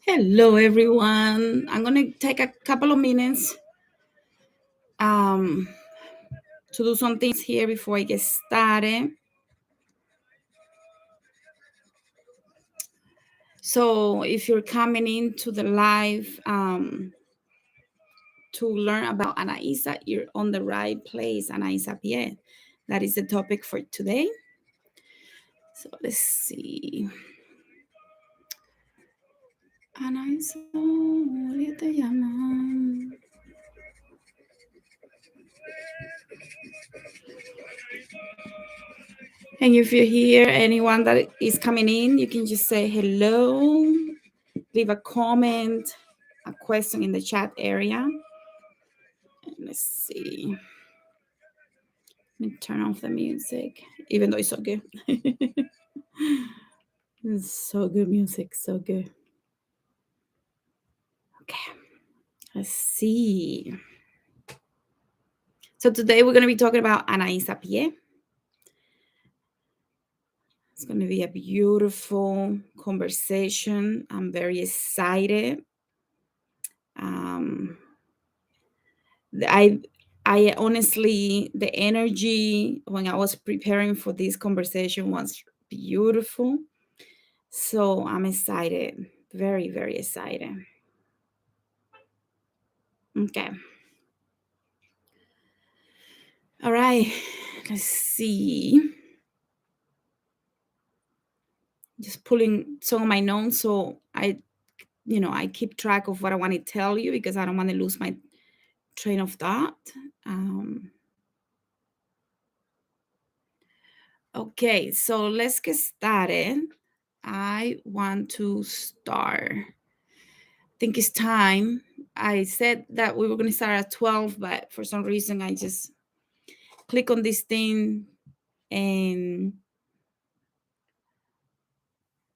Hello, everyone. I'm going to take a couple of minutes um, to do some things here before I get started. So, if you're coming into the live to learn about Anaisa, you're on the right place, Anaisa Pie. That is the topic for today. So, let's see. Anaisa, ¿qué te llaman? And if you hear anyone that is coming in, you can just say hello, leave a comment, a question in the chat area. And let's see. Let me turn off the music, even though it's so good. It's so good music, so good. Okay, let's see. So today we're going to be talking about Anaisa Pie. It's going to be a beautiful conversation. I'm very excited. I honestly, the energy when I was preparing for this conversation was beautiful. So I'm excited, very, very excited. Okay. All right, let's see. Just pulling some of my notes so I keep track of what I want to tell you because I don't want to lose my train of thought. Okay, so let's get started. I want to start. I think it's time. I said that we were going to start at 12, but for some reason I just click on this thing and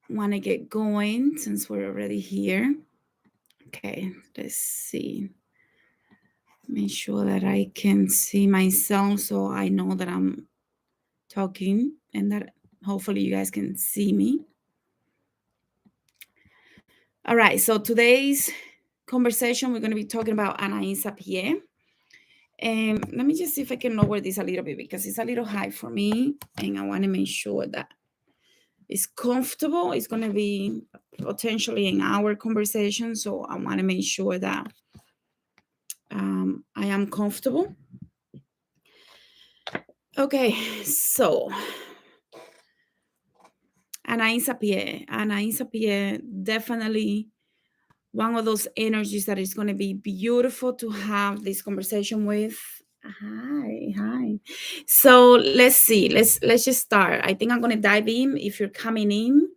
want to get going since we're already here. Okay, let's see. Make sure that I can see myself so I know that I'm talking and that hopefully you guys can see me. All right, so today's conversation, we're going to be talking about Anaisa Pie. And let me just see if I can lower this a little bit because it's a little high for me and I want to make sure that it's comfortable. It's going to be potentially an hour conversation, so I want to make sure that I am comfortable. Okay, so Anaisa Pie, definitely one of those energies that is going to be beautiful to have this conversation with. Hi. So let's see. Let's just start. I think I'm going to dive in. If you're coming in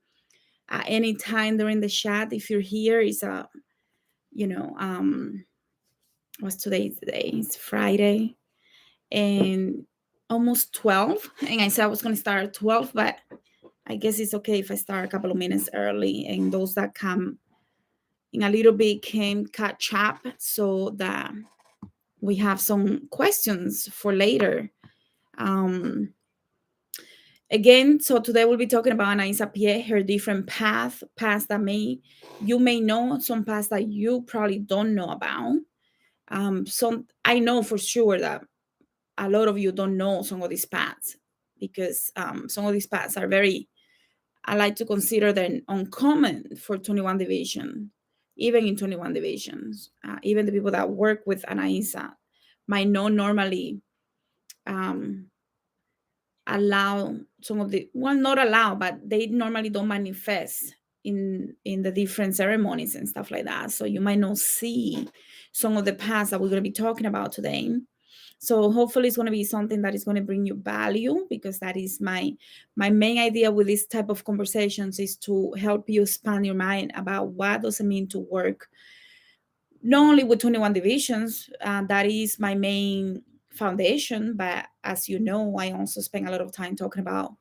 at any time during the chat, if you're here, it's what's today? Today it's Friday, and almost 12. And I said I was going to start at 12, but I guess it's okay if I start a couple of minutes early, and those that come in a little bit can catch up so that we have some questions for later. Again, so today we'll be talking about Anaisa Pie, her different paths that you may know, some paths that you probably don't know about. Some I know for sure that a lot of you don't know some of these paths because some of these paths are very, I like to consider them uncommon for 21 division, even in 21 divisions. Even the people that work with Anaisa might not normally allow some of the, well, not allow, but they normally don't manifest in the different ceremonies and stuff like that. So you might not see some of the paths that we're going to be talking about today. So hopefully it's going to be something that is going to bring you value, because that is my main idea with this type of conversations, is to help you expand your mind about what does it mean to work not only with 21 divisions. That is my main foundation, but as you know, I also spend a lot of time talking about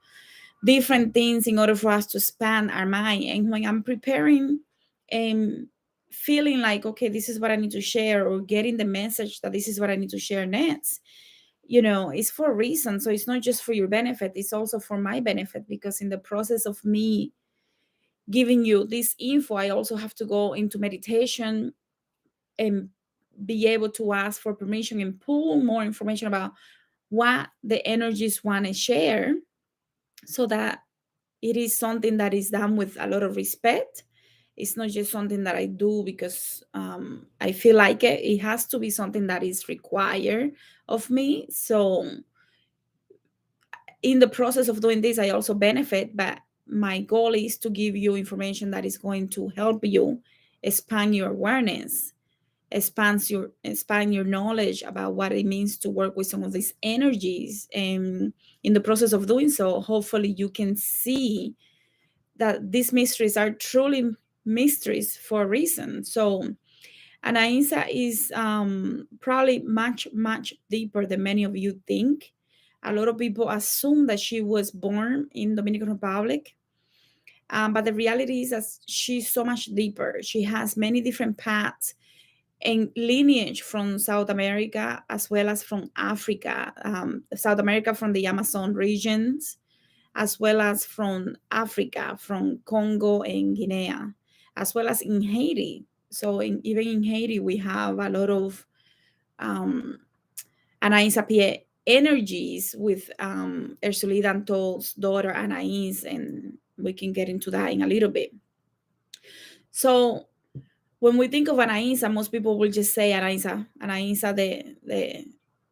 different things in order for us to expand our mind. And when I'm preparing and feeling like, okay, this is what I need to share, or getting the message that this is what I need to share next, it's for a reason. So it's not just for your benefit, it's also for my benefit, because in the process of me giving you this info, I also have to go into meditation and be able to ask for permission and pull more information about what the energies want to share, so that it is something that is done with a lot of respect. It's not just something that I do because I feel like it. It has to be something that is required of me. So in the process of doing this, I also benefit, but my goal is to give you information that is going to help you expand your awareness, expand your knowledge about what it means to work with some of these energies. And in the process of doing so, hopefully you can see that these mysteries are truly mysteries for a reason. So Anaisa is probably much deeper than many of you think. A lot of people assume that she was born in Dominican Republic, but the reality is that she's so much deeper. She has many different paths and lineage from South America as well as from Africa. South America from the Amazon regions, as well as from Africa, from Congo and Guinea, as well as in Haiti. So even in Haiti, we have a lot of Anaïs Apie energies with Ursuli Danto's daughter Anaïs, and we can get into that in a little bit. So when we think of Anaïsa, most people will just say Anaïsa, the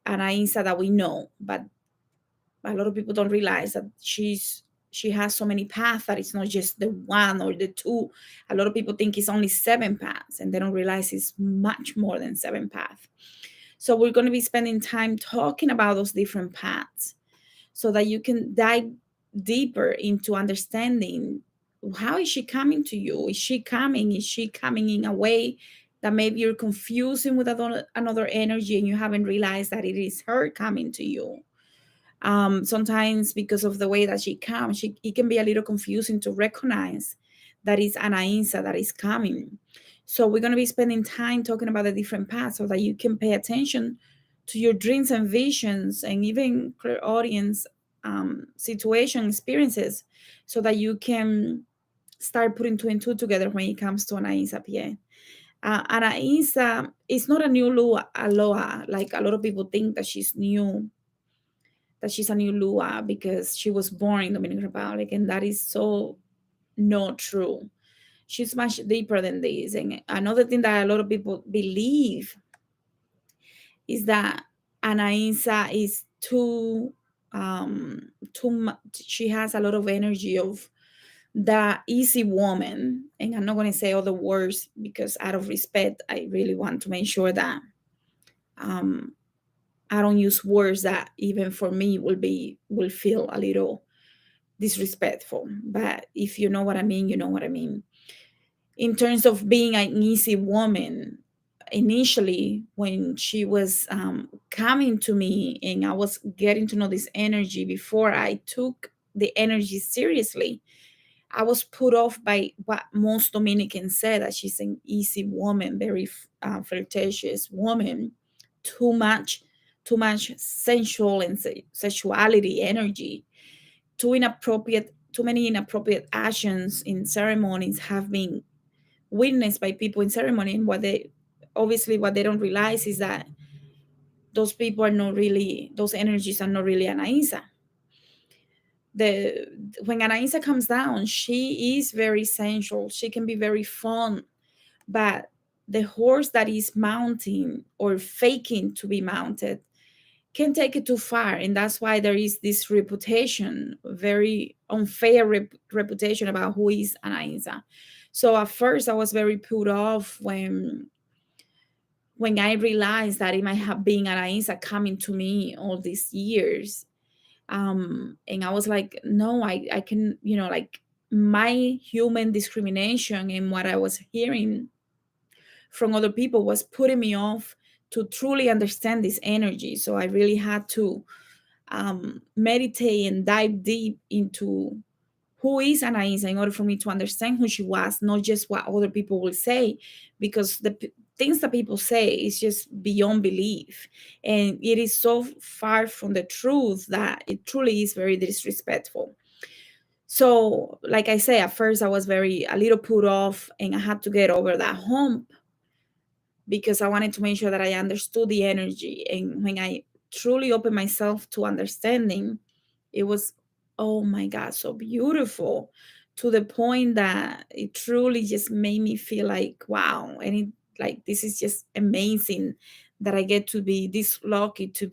Anaïsa that we know, but a lot of people don't realize that she has so many paths that it's not just the one or the two. A lot of people think it's only 7 paths, and they don't realize it's much more than 7 paths. So we're going to be spending time talking about those different paths so that you can dive deeper into understanding, how is she coming to you? Is she coming in a way that maybe you're confusing with another energy and you haven't realized that it is her coming to you? Sometimes because of the way that she comes, it can be a little confusing to recognize that it's Anaisa that is coming. So we're going to be spending time talking about the different paths so that you can pay attention to your dreams and visions and even clear audience situation experiences, so that you can start putting 2 and 2 together when it comes to Anaisa PA. Anaisa is not a new Aloha, like a lot of people think that she's new, that she's a new Lua because she was born in Dominican Republic, and that is so not true. She's much deeper than this. And another thing that a lot of people believe is that Anaisa is too much. She has a lot of energy of the easy woman. And I'm not going to say other words because out of respect, I really want to make sure that um, I don't use words that even for me will feel a little disrespectful. But if you know what I mean, you know what I mean. In terms of being an easy woman, initially when she was coming to me and I was getting to know this energy, before I took the energy seriously, I was put off by what most Dominicans say, that she's an easy woman, very flirtatious woman, too much, too much sensual and sexuality energy, too many inappropriate actions in ceremonies have been witnessed by people in ceremony. And what they don't realize is that those people are not really, those energies are not really Anaisa. When Anaisa comes down, she is very sensual. She can be very fun, but the horse that is mounting or faking to be mounted can take it too far, and that's why there is this reputation, very unfair reputation about who is Anaisa. So at first, I was very put off when I realized that it might have been Anaisa coming to me all these years. And I was like, no, I can, like my human discrimination and what I was hearing from other people was putting me off to truly understand this energy. So I really had to meditate and dive deep into who is Anaisa in order for me to understand who she was, not just what other people will say, because the things that people say is just beyond belief. And it is so far from the truth that it truly is very disrespectful. So, like I say, at first I was a little put off, and I had to get over that hump because I wanted to make sure that I understood the energy. And when I truly opened myself to understanding, it was, oh my God, so beautiful, to the point that it truly just made me feel like, wow. And this is just amazing that I get to be this lucky to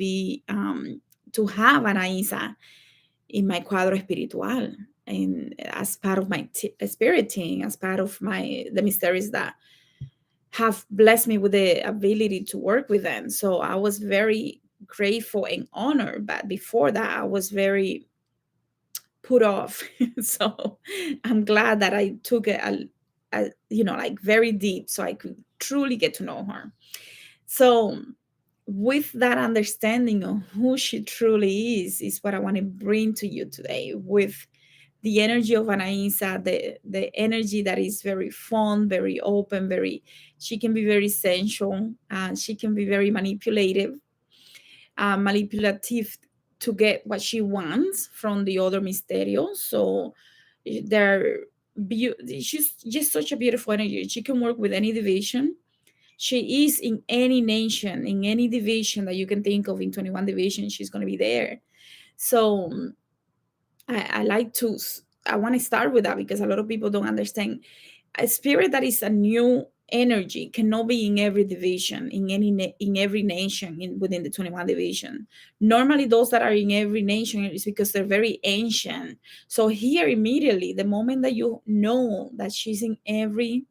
have Anaisa in my cuadro espiritual, and as part of my spirit team, as part of the mysteries that have blessed me with the ability to work with them. So I was very grateful and honored. But before that, I was very put off. So I'm glad that I took it, like very deep, so I could truly get to know her. So with that understanding of who she truly is what I want to bring to you today, with the energy of Anaisa, the energy that is very fun, very open, she can be very sensual, and she can be very manipulative to get what she wants from the other Mysterios. So they're she's just such a beautiful energy. She can work with any division. She is in any nation, in any division that you can think of, in 21 divisions, she's going to be there. So I like to, I want to start with that because a lot of people don't understand. A spirit that is a new energy cannot be in every division, in every nation, within the 21 division. Normally those that are in every nation is because they're very ancient. So here, immediately, the moment that you know that she's in every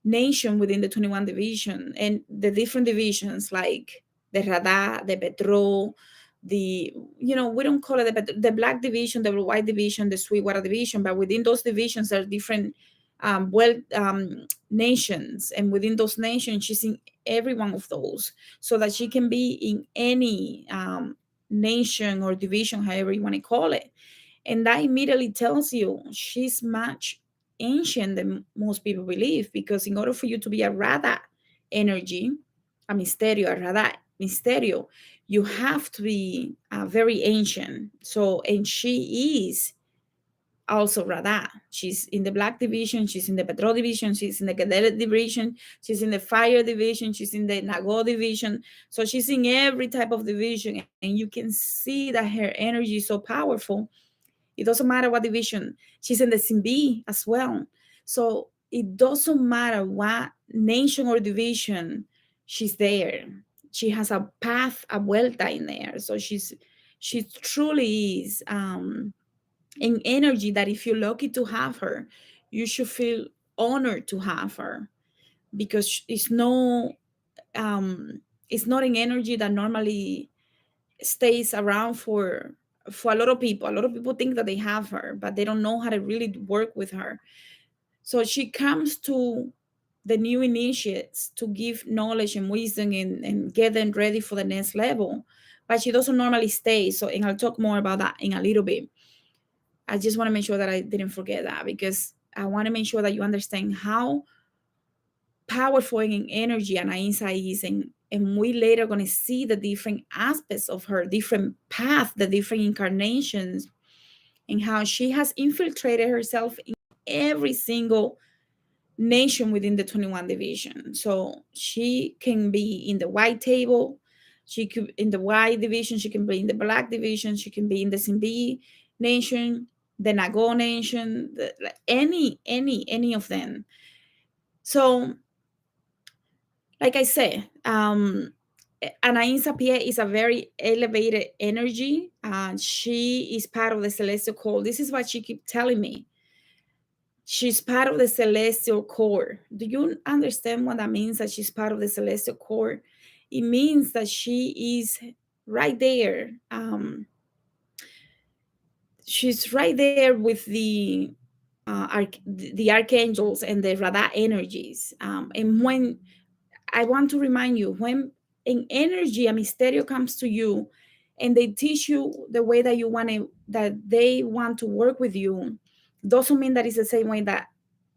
nation within the 21 division, and the different divisions, like the Radha, the Petro, we don't call it the black division, the white division, the Sweetwater division, but within those divisions there are different nations, and within those nations she's in every one of those, so that she can be in any nation or division, however you want to call it. And that immediately tells you she's much ancient than most people believe, because in order for you to be a Radha energy, a Misterio, a Radha Misterio, you have to be very ancient. So, and she is also Radha. She's in the Black division, she's in the Petro division, she's in the Cadet division, she's in the Fire division, she's in the Nago division. So she's in every type of division, and you can see that her energy is so powerful. It doesn't matter what division. She's in the Simbi as well. So it doesn't matter what nation or division she's there. She has a path, a vuelta in there. So she truly is an energy that, if you're lucky to have her, you should feel honored to have her, because it's not an energy that normally stays around for a lot of people. A lot of people think that they have her, but they don't know how to really work with her. So she comes to the new initiates to give knowledge and wisdom, and get them ready for the next level, but she doesn't normally stay. So, and I'll talk more about that in a little bit. I just want to make sure that I didn't forget that, because I want to make sure that you understand how powerful in energy Anaisa is, and we later going to see the different aspects of her different path, the different incarnations, and how she has infiltrated herself in every single nation within the 21 division. So she can be in the white table, she could in the white division, she can be in the black division, she can be in the Simbi nation, the Nago nation, any of them. So, like I said, Anaisa Pie is a very elevated energy. She is part of the celestial core. This is what she keeps telling me. She's part of the celestial core. Do you understand what that means, that she's part of the celestial core? It means that she is right there. She's right there with the archangels and the Radha energies. And when I want to remind you, when an energy, a Misterio comes to you, and they teach you the way that that they want to work with you, doesn't mean that it's the same way that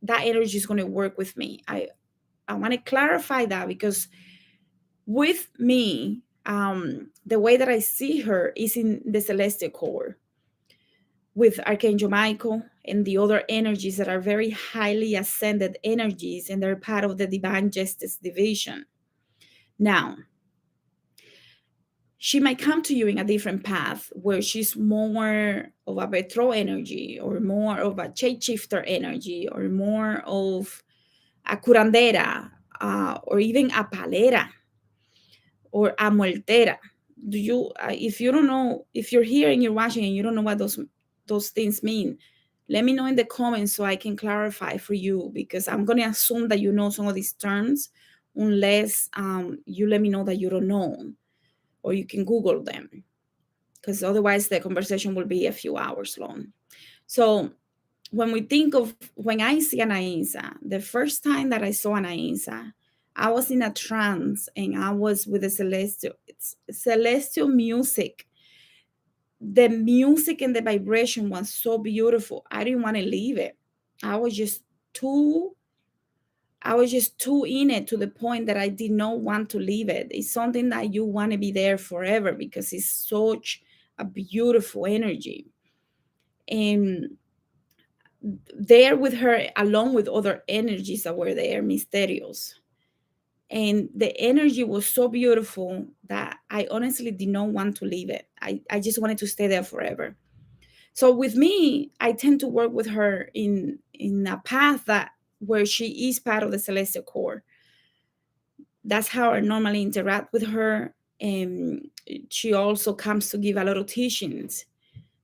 that energy is going to work with me. I want to clarify that, because with me, the way that I see her is in the celestial core. with Archangel Michael and the other energies that are very highly ascended energies, and they're part of the Divine Justice Division. Now, she might come to you in a different path where she's more of a Petro energy, or more of a shapeshifter energy, or more of a curandera, or even a palera or a muertera. Do you, if you don't know, if you're here and you're watching and you don't know what those things mean, let me know in the comments so I can clarify for you, because I'm going to assume that you know some of these terms, unless you let me know that you don't know, or you can Google them, because otherwise the conversation will be a few hours long. So when we think of, when I see Anaisa, the first time that I saw Anaisa, I was in a trance and I was with the celestial music. The music and the vibration was so beautiful. I didn't want to leave it. I was just too I was just too in it, to the point that I did not want to leave it. It's something that you want to be there forever, because it's such a beautiful energy. And there with her, along with other energies that were there, mysterious. And the energy was so beautiful that I honestly did not want to leave it. I just wanted to stay there forever. So with me, I tend to work with her in a path that where she is part of the celestial core. That's how I normally interact with her. And she also comes to give a lot of teachings.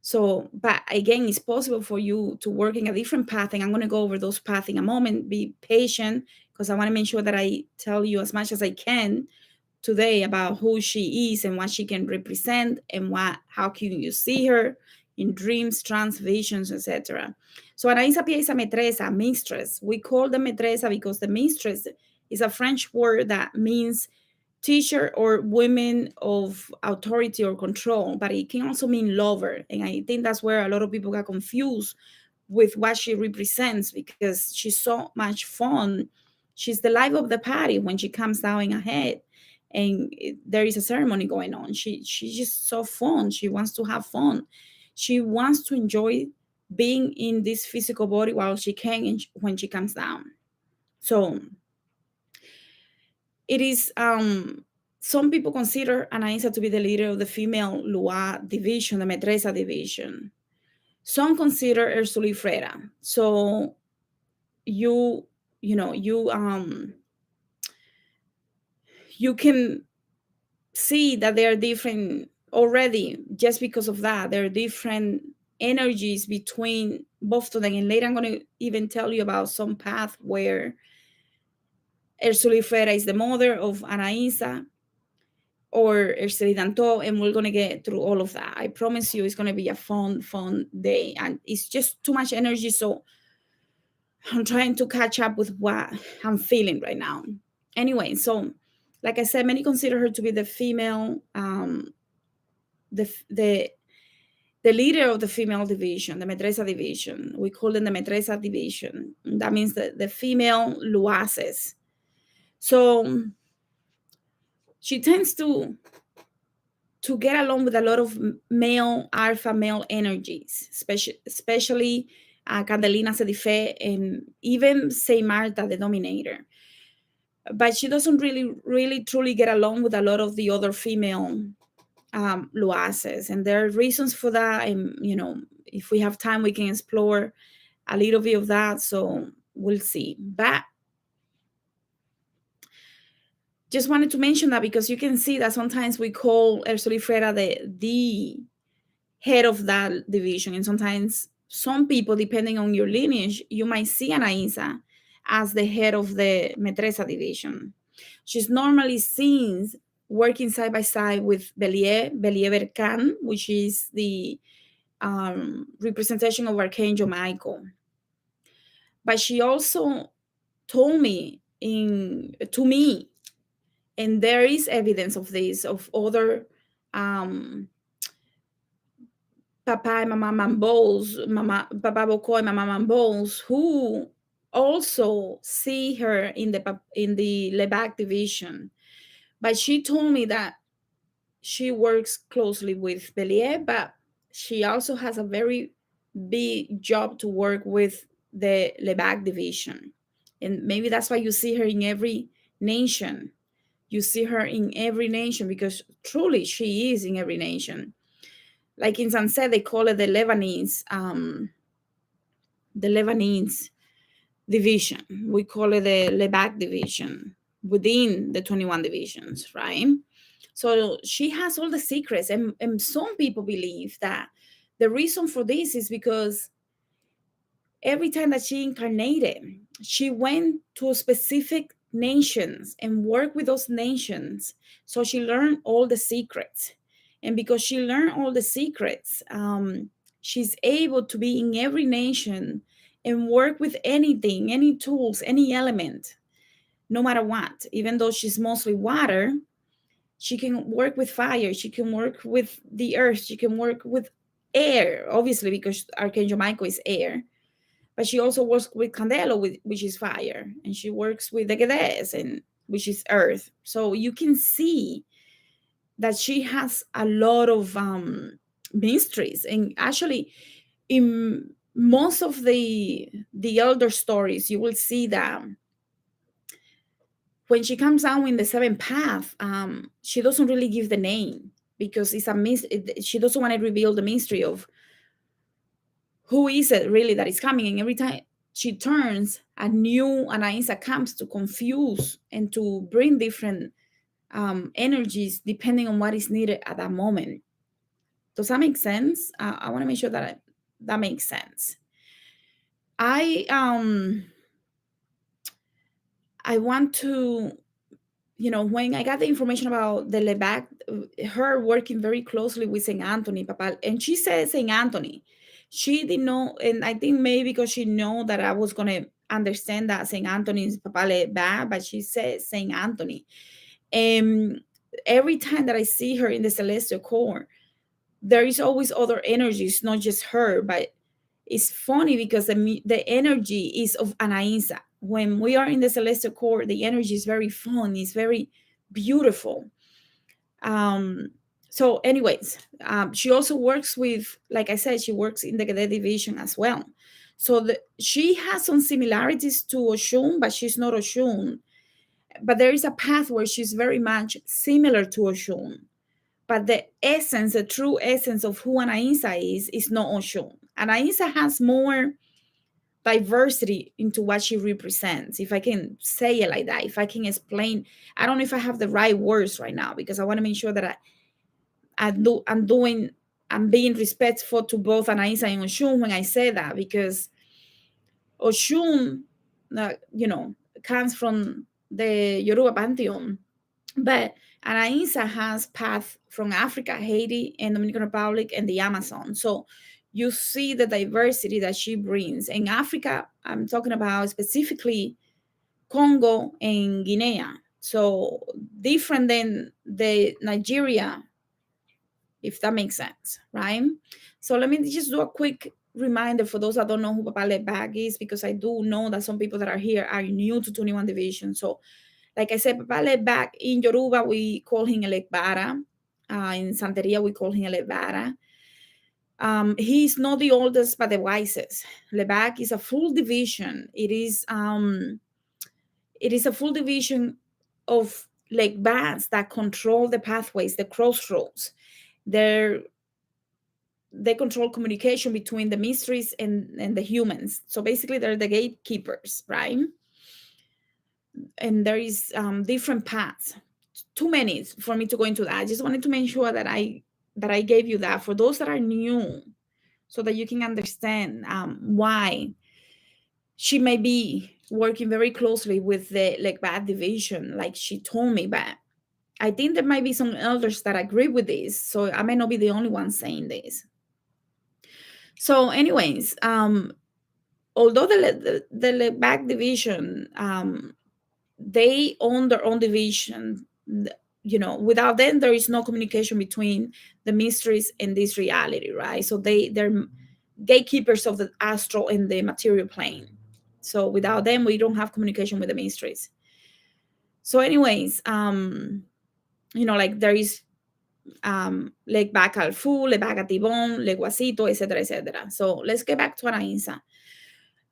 So, but again, it's possible for you to work in a different path, and I'm going to go over those paths in a moment. Be patient, because I want to make sure that I tell you as much as I can today about who she is and what she can represent, and how can you see her in dreams, trance, visions, etc. So Anaisa Pia is a maîtresse, mistress. We call them maîtresse because the mistress is a French word that means teacher or women of authority or control, but it can also mean lover. And I think that's where a lot of people got confused with what she represents, because she's so much fun. She's the life of the party when she comes down in ahead, and there is a ceremony going on. She's just so fun. She wants to have fun. She wants to enjoy being in this physical body while she can, when she comes down. So it is, some people consider Anaisa to be the leader of the female Lua division, the Metresa division. Some consider her Sulifrera. So you you know you can see that they are different already, just because of that. There are different energies between both of them, and later I'm going to even tell you about some path where Ersulifera is the mother of Anaisa, or Ercelidanto, and we're going to get through all of that. I promise you it's going to be a fun day, and it's just too much energy, so I'm trying to catch up with what I'm feeling right now. Anyway, so like I said, many consider her to be the female, the the the leader of the female division, the Metresa division. We call them the Metresa division. That means the female Luaces. So she tends to get along with a lot of male, alpha male energies, especially Candelina Sedife, and even Saint Marta, the dominator. But she doesn't really truly get along with a lot of the other female Luaces, and there are reasons for that. And if we have time, we can explore a little bit of that. So we'll see. But just wanted to mention that, because you can see that sometimes we call Ersolifera the head of that division, and sometimes some people, depending on your lineage, you might see Anaisa as the head of the Metresa division. She's normally seen working side by side with Belier Berkan, which is the representation of Archangel Michael. But she also told me to me, and there is evidence of this, of other Papa and Mama Mambos, Papa Boko and Mama Mambos, who also see her in the Lebac division. But she told me that she works closely with Belier, but she also has a very big job to work with the Levac division. And maybe that's why you see her in every nation. You see her in every nation because truly she is in every nation. Like in Sunset, they call it the Lebanese division. We call it the Levac division within the 21 divisions, right? So she has all the secrets. And some people believe that the reason for this is because every time that she incarnated, she went to specific nations and worked with those nations. So she learned all the secrets. And because she learned all the secrets, she's able to be in every nation and work with anything, any tools, any element, no matter what. Even though she's mostly water, she can work with fire, she can work with the earth, she can work with air, obviously, because Archangel Michael is air, but she also works with Candelo, which is fire, and she works with the Gedes, and which is earth. So you can see that she has a lot of mysteries. And actually, in most of the elder stories, you will see that when she comes out in the seventh path, she doesn't really give the name because it's she doesn't want to reveal the mystery of who is it really that is coming. And every time she turns, a new Anaisa comes to confuse and to bring different energies depending on what is needed at that moment. Does that make sense? I want to make sure that that makes sense. I I want to, when I got the information about the Levac, her working very closely with Saint Anthony, Papa, and she said Saint Anthony. She didn't know, and I think maybe because she know that I was gonna understand that Saint Anthony is Papa Levac, but she said Saint Anthony. And every time that I see her in the celestial core, there is always other energies, not just her. But it's funny because the energy is of Anaisa. When we are in the celestial core, the energy is very fun, it's very beautiful. um so anyways, she also works with, like I said, she works in the Gede division as well. So she has some similarities to Oshun, but she's not Oshun. But there is a path where she's very much similar to Oshun, but the essence, the true essence of who Anaisa is not Oshun. Anaisa has more diversity into what she represents, if I can say it like that, if I can explain. I don't know if I have the right words right now because I want to make sure that I'm being respectful to both Anaisa and Oshun when I say that, because Oshun, comes from the Yoruba pantheon, but Anaisa has path from Africa, Haiti, and Dominican Republic, and the Amazon. So you see the diversity that she brings. In Africa, I'm talking about specifically Congo and Guinea. So different than the Nigeria, if that makes sense, right? So let me just do a quick reminder for those that don't know who Papa Lebag is, because I do know that some people that are here are new to 21 Division. So like I said, Papa Lebag, in Yoruba, we call him Elekbara. In Santeria, we call him Elebara. He's not the oldest, but the wisest. Lebag is a full division. It is a full division of like bands that control the pathways, the crossroads. They're they control communication between the mysteries and the humans. So basically, they're the gatekeepers, right? And there is different paths. Too many for me to go into that. I just wanted to make sure that I gave you that for those that are new, so that you can understand why she may be working very closely with the like bad division, like she told me. But I think there might be some elders that agree with this, so I may not be the only one saying this. So, anyways, although the back division, they own their own division. Without them, there is no communication between the mysteries and this reality, right? So they're gatekeepers of the astral and the material plane. So without them, we don't have communication with the mysteries. So, anyways, like there is le back al full, le back at Tibon, le guasito, etc., etc. So let's get back to Anaisa.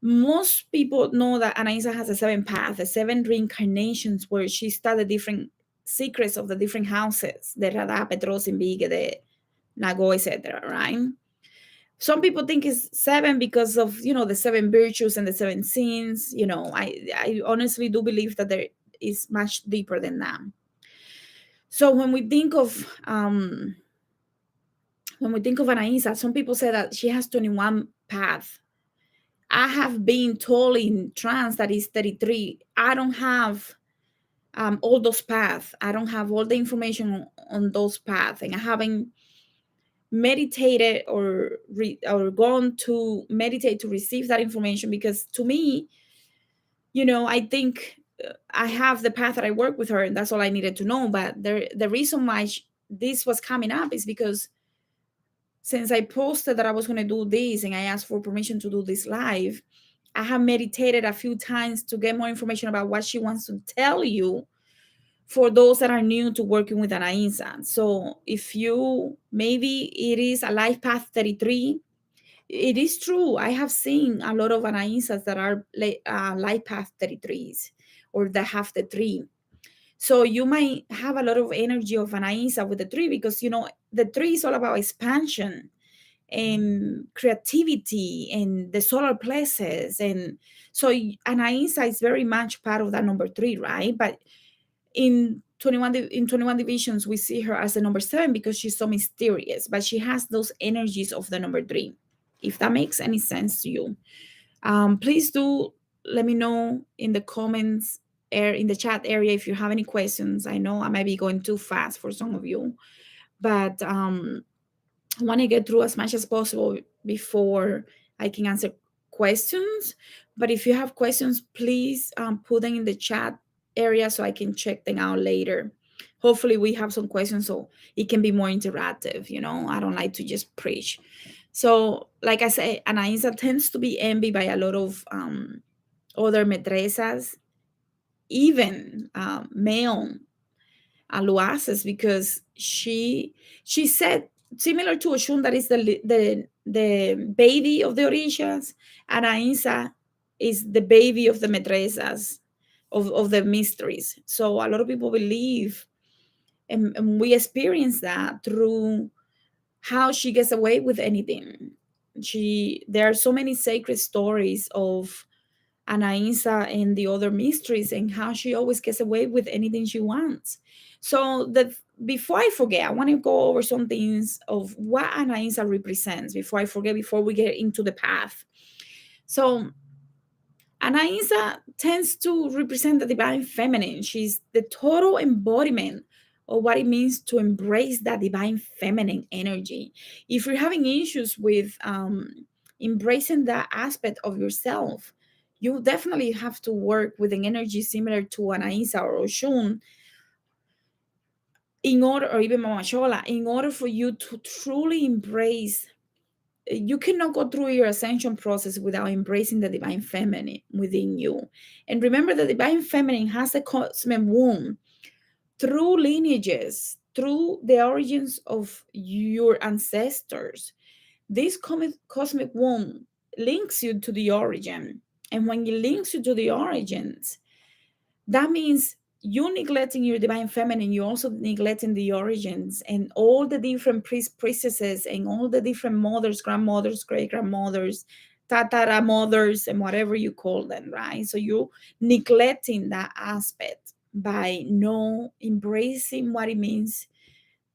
Most people know that Anaisa has a 7 path, the 7 reincarnations where she studied different secrets of the different houses, the Radha, Petros, Imbige, the Nago, etc., right? Some people think it's 7 because of, the 7 virtues and the 7 sins. I honestly do believe that there is much deeper than that. So when we think of Anaisa, some people say that she has 21 paths. I have been told in trance that is 33. I don't have all those paths. I don't have all the information on those paths, and I haven't meditated or gone to meditate to receive that information, because to me, I think I have the path that I work with her, and that's all I needed to know. But the reason why this was coming up is because since I posted that I was going to do this and I asked for permission to do this live, I have meditated a few times to get more information about what she wants to tell you for those that are new to working with Anaisa. So if maybe it is a life path 33, it is true. I have seen a lot of Anaisas that are life path 33s or that have the 3. So you might have a lot of energy of Anaisa with the 3, because, the 3 is all about expansion and creativity and the solar plexus. And so Anaisa is very much part of that number 3, right? But in 21 divisions, we see her as the number 7 because she's so mysterious, but she has those energies of the number 3. If that makes any sense to you, please do let me know in the comments in the chat area if you have any questions. I know I might be going too fast for some of you, but I want to get through as much as possible before I can answer questions. But if you have questions, please put them in the chat area so I can check them out later. Hopefully we have some questions so it can be more interactive. I don't like to just preach. So like I say, Anaisa tends to be envied by a lot of other medresas, even male Aloasis, because she said, similar to Oshun, that is the baby of the Orishas, and Anaisa is the baby of the Medresas, of the mysteries. So a lot of people believe, and we experience that through how she gets away with anything. There are so many sacred stories of Anaisa and the other mysteries, and how she always gets away with anything she wants. So before I forget, I want to go over some things of what Anaisa represents before I forget, before we get into the path. So Anaisa tends to represent the divine feminine. She's the total embodiment of what it means to embrace that divine feminine energy. If you're having issues with embracing that aspect of yourself, you definitely have to work with an energy similar to Anaisa or Oshun, or even Mama Shola, in order for you to truly embrace. You cannot go through your ascension process without embracing the divine feminine within you. And remember, the divine feminine has a cosmic womb through lineages, through the origins of your ancestors. This cosmic womb links you to the origin. And when it links you to the origins, that means you neglecting your divine feminine, you also neglecting the origins and all the different priestesses and all the different mothers, grandmothers, great grandmothers, tatara mothers, and whatever you call them, right? So you neglecting that aspect by no embracing what it means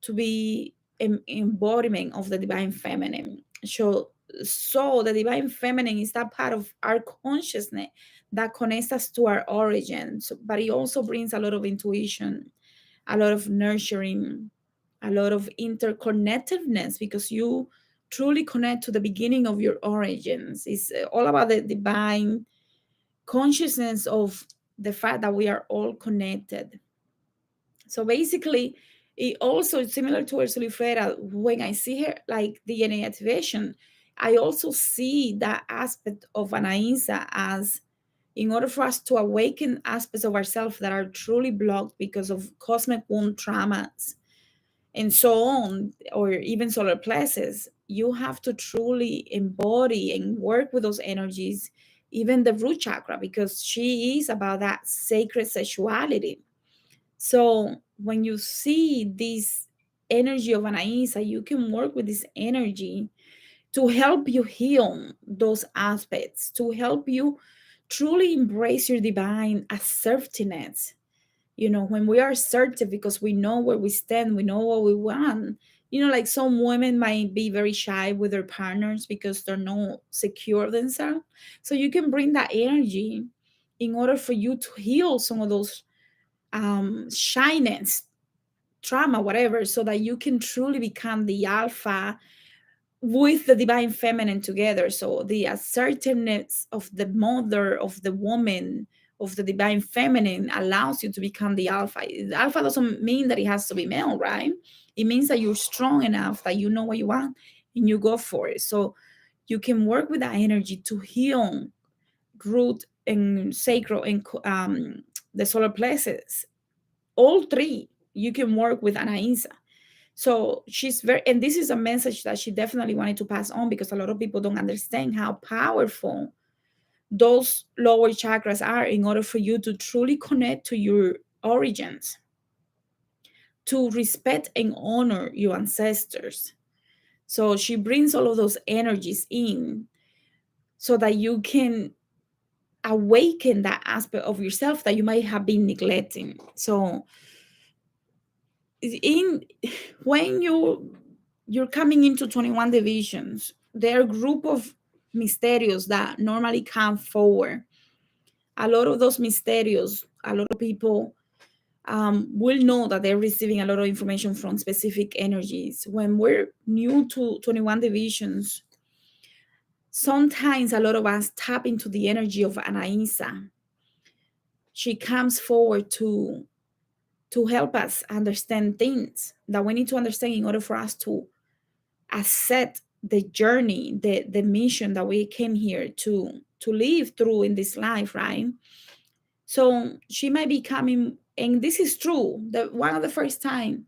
to be an embodiment of the divine feminine. So the divine feminine is that part of our consciousness that connects us to our origins, but it also brings a lot of intuition, a lot of nurturing, a lot of interconnectedness, because you truly connect to the beginning of your origins. It's all about the divine consciousness of the fact that we are all connected. So basically, it also similar to Ursulifera, when I see her like DNA activation, I also see that aspect of Anaisa as, in order for us to awaken aspects of ourselves that are truly blocked because of cosmic wound traumas, and so on, or even solar plexus, you have to truly embody and work with those energies, even the root chakra, because she is about that sacred sexuality. So when you see this energy of Anaisa, you can work with this energy to help you heal those aspects, to help you truly embrace your divine assertiveness. When we are assertive because we know where we stand, we know what we want. Like some women might be very shy with their partners because they're not secure of themselves. So you can bring that energy in order for you to heal some of those shyness, trauma, whatever, so that you can truly become the alpha with the divine feminine together. So the assertiveness of the mother, of the woman, of the divine feminine allows you to become the alpha. The alpha doesn't mean that it has to be male, right? It means that you're strong enough, that you know what you want and you go for it. So you can work with that energy to heal root and sacral and the solar plexus. All three you can work with Anaisa. So she's very, and this is a message that she definitely wanted to pass on, because a lot of people don't understand how powerful those lower chakras are in order for you to truly connect to your origins, to respect and honor your ancestors. So she brings all of those energies in so that you can awaken that aspect of yourself that you might have been neglecting. So in when you're coming into 21 divisions, there are a group of mysterios that normally come forward. A lot of those mysterios, a lot of people will know that they're receiving a lot of information from specific energies. When we're new to 21 divisions, sometimes a lot of us tap into the energy of Anaisa. She comes forward to help us understand things that we need to understand in order for us to accept the journey, the mission that we came here to live through in this life, right? So she might be coming, and this is true. That one of the first time,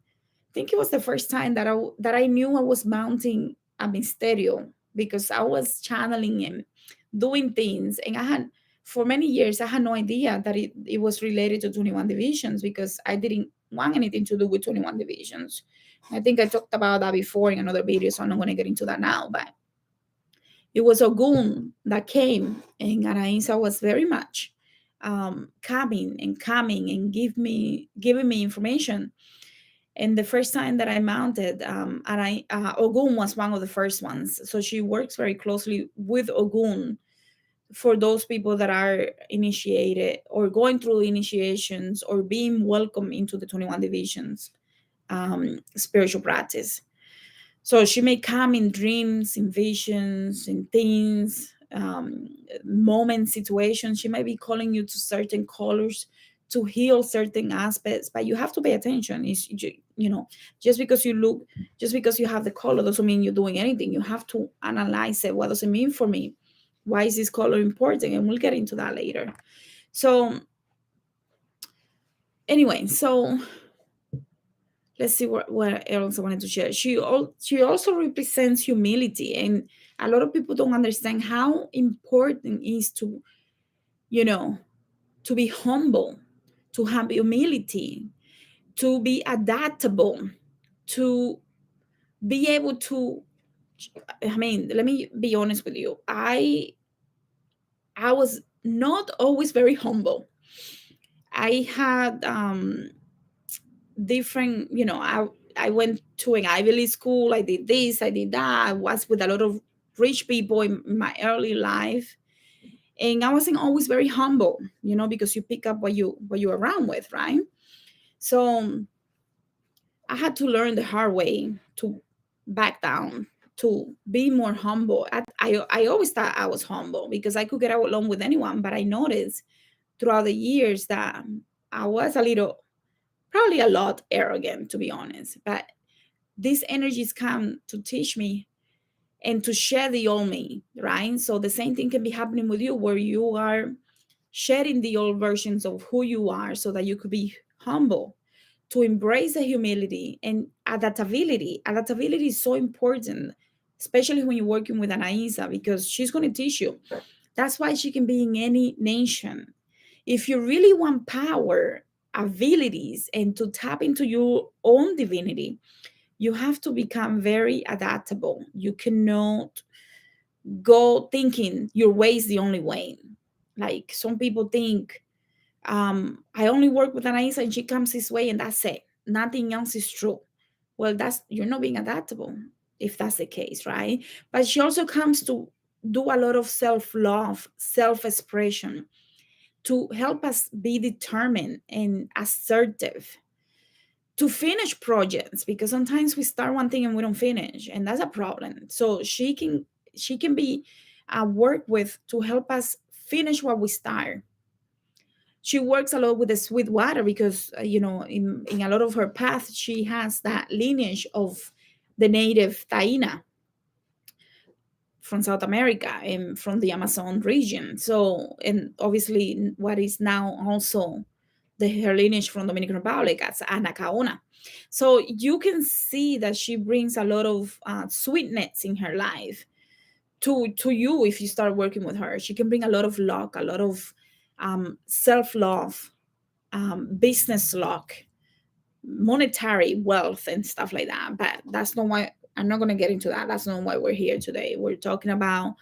I think it was the first time that I knew I was mounting a misterio, because I was channeling and doing things, and I had for many years I had no idea that it was related to 21 divisions, because I didn't want anything to do with 21 divisions. I think I talked about that before in another video, so I'm not going to get into that now. But it was Ogun that came, and Anaisa was very much coming and giving me information. And the first time that I mounted, Ogun was one of the first ones. So she works very closely with Ogun for those people that are initiated or going through initiations or being welcomed into the 21 divisions spiritual practice. So she may come in dreams, in visions, in things, moments, situations. She might be calling you to certain colors to heal certain aspects, but you have to pay attention. Just because just because you have the color doesn't mean you're doing anything. You have to analyze it. What does it mean for me? Why is this color important? And we'll get into that later. So anyway, so let's see what else I wanted to share. She also represents humility, and a lot of people don't understand how important it is you know, to be humble, to have humility, to be adaptable, to be able to. I mean, let me be honest with you. I was not always very humble. I had different, I went to an Ivy League school. I did this, I did that. I was with a lot of rich people in my early life, and I wasn't always very humble, because you pick up what you're around with, right? So I had to learn the hard way to back down, to be more humble. I always thought I was humble because I could get along with anyone, but I noticed throughout the years that I was a little, probably a lot arrogant, to be honest. But these energies come to teach me and to share the old me, right? So the same thing can be happening with you, where you are shedding the old versions of who you are so that you could be humble, to embrace the humility and adaptability. Adaptability is so important, especially when you're working with Anaisa, because she's going to teach you. That's why she can be in any nation. If you really want power, abilities, and to tap into your own divinity, you have to become very adaptable. You cannot go thinking your way is the only way. Like some people think, I only work with Anaisa and she comes this way and that's it. Nothing else is true. Well, that's you're not being adaptable if that's the case, right? But she also comes to do a lot of self-love, self-expression to help us be determined and assertive to finish projects because sometimes we start one thing and we don't finish and that's a problem. So she can be work with to help us finish what we start. She works a lot with the sweet water because in a lot of her path she has that lineage of the native taina from South America and from the Amazon region. So, and obviously what is now also her lineage from Dominican Republic as Anacaona. So you can see that she brings a lot of sweetness in her life to you if you start working with her. She can bring a lot of luck, a lot of self-love, business luck, monetary wealth and stuff like that. But that's not why I'm not going to get into that. That's not why we're here today. We're talking about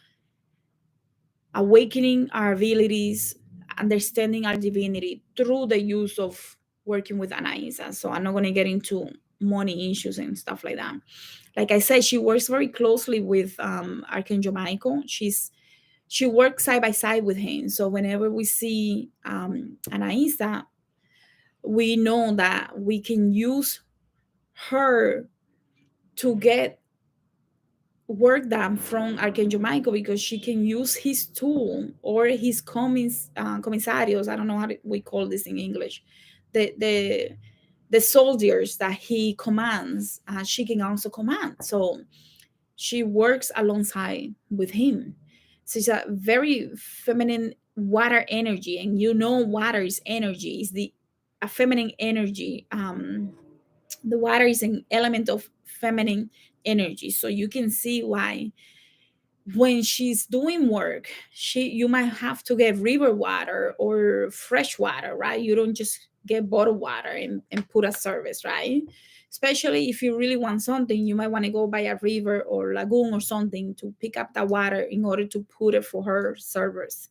awakening our abilities, understanding our divinity through the use of working with Anaisa. So I'm not going to get into money issues and stuff like that. Like I said, she works very closely with Archangel Michael. She works side by side with him. So whenever we see Anaisa, we know that we can use her to get work done from Archangel Michael because she can use his tool or his commissarios. I don't know we call this in English. The soldiers that he commands, she can also command. So she works alongside with him. So it's a very feminine water energy, and water is energy. Is the a feminine energy. The water is an element of feminine energy, so you can see why when she's doing work you might have to get river water or fresh water, right? You don't just get bottled water and put a service, right? Especially if you really want something, you might want to go by a river or lagoon or something to pick up that water in order to put it for her service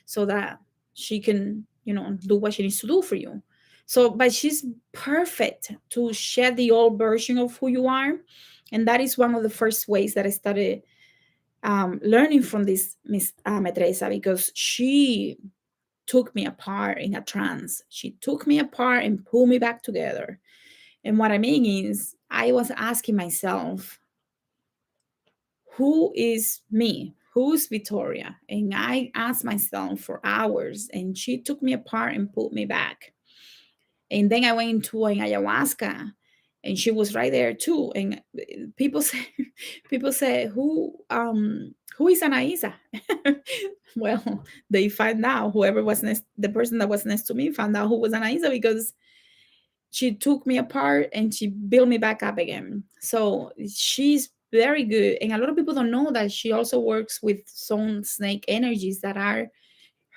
so that she can do what she needs to do for you. So but she's perfect to shed the old version of who you are, and that is one of the first ways that I started learning from this Miss Medresa, because she took me apart in a trance. She took me apart and pulled me back together. And what I mean is, I was asking myself, who is me? Who's Victoria? And I asked myself for hours, and she took me apart and pulled me back. And then I went into an ayahuasca, and she was right there too. And people say, who is Anaisa? Well, they find out, whoever was the person that was next to me found out who was Anaisa, because she took me apart and she built me back up again. So she's very good. And a lot of people don't know that she also works with some snake energies that are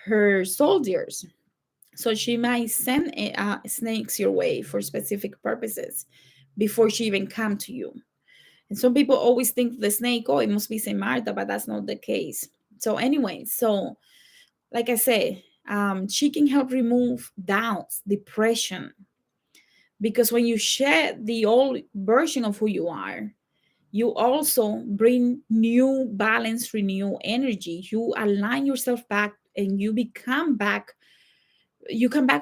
her soldiers. So she might send snakes your way for specific purposes before she even come to you. And some people always think the snake, oh, it must be Saint Martha, but that's not the case. So anyway, so like I say, she can help remove doubts, depression, because when you shed the old version of who you are, you also bring new balance, renew energy. You align yourself back and you come back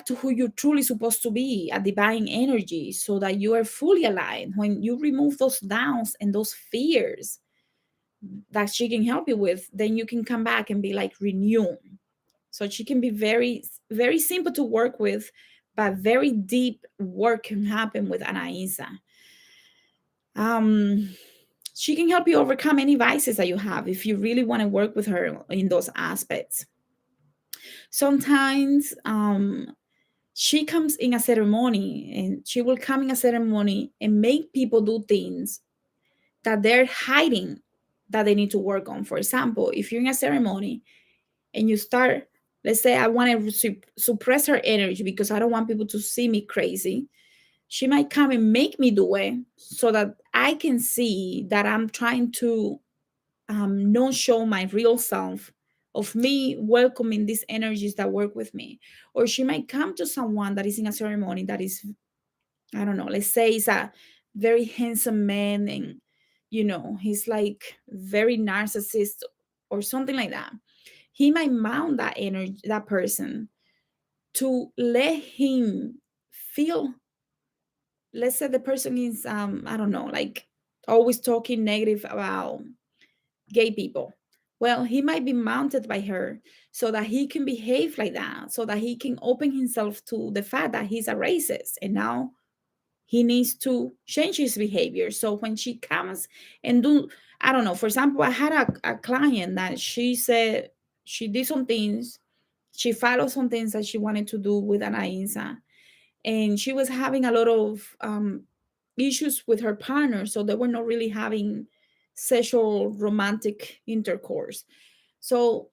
to who you're truly supposed to be, a divine energy, so that you are fully aligned. When you remove those doubts and those fears that she can help you with, then you can come back and be like renewed. So she can be very, very simple to work with, but very deep work can happen with Anaisa. Um, she can help you overcome any vices that you have if you really want to work with her in those aspects. Sometimes she comes in a ceremony, and she will come in a ceremony and make people do things that they're hiding that they need to work on. For example, if you're in a ceremony and you start, let's say I want to suppress her energy because I don't want people to see me crazy, she might come and make me do it so that I can see that I'm trying to not show my real self of me welcoming these energies that work with me. Or she might come to someone that is in a ceremony that is, I don't know, let's say it's a very handsome man, and he's like very narcissist or something like that. He might mount that energy, that person, to let him feel. Let's say the person is I don't know, like always talking negative about gay people. Well, he might be mounted by her so that he can behave like that, so that he can open himself to the fact that he's a racist, and now he needs to change his behavior. So when she comes and do, I don't know, for example, I had a client that she said she did some things, she followed some things that she wanted to do with Anaisa, and she was having a lot of issues with her partner, so they were not really having sexual romantic intercourse. So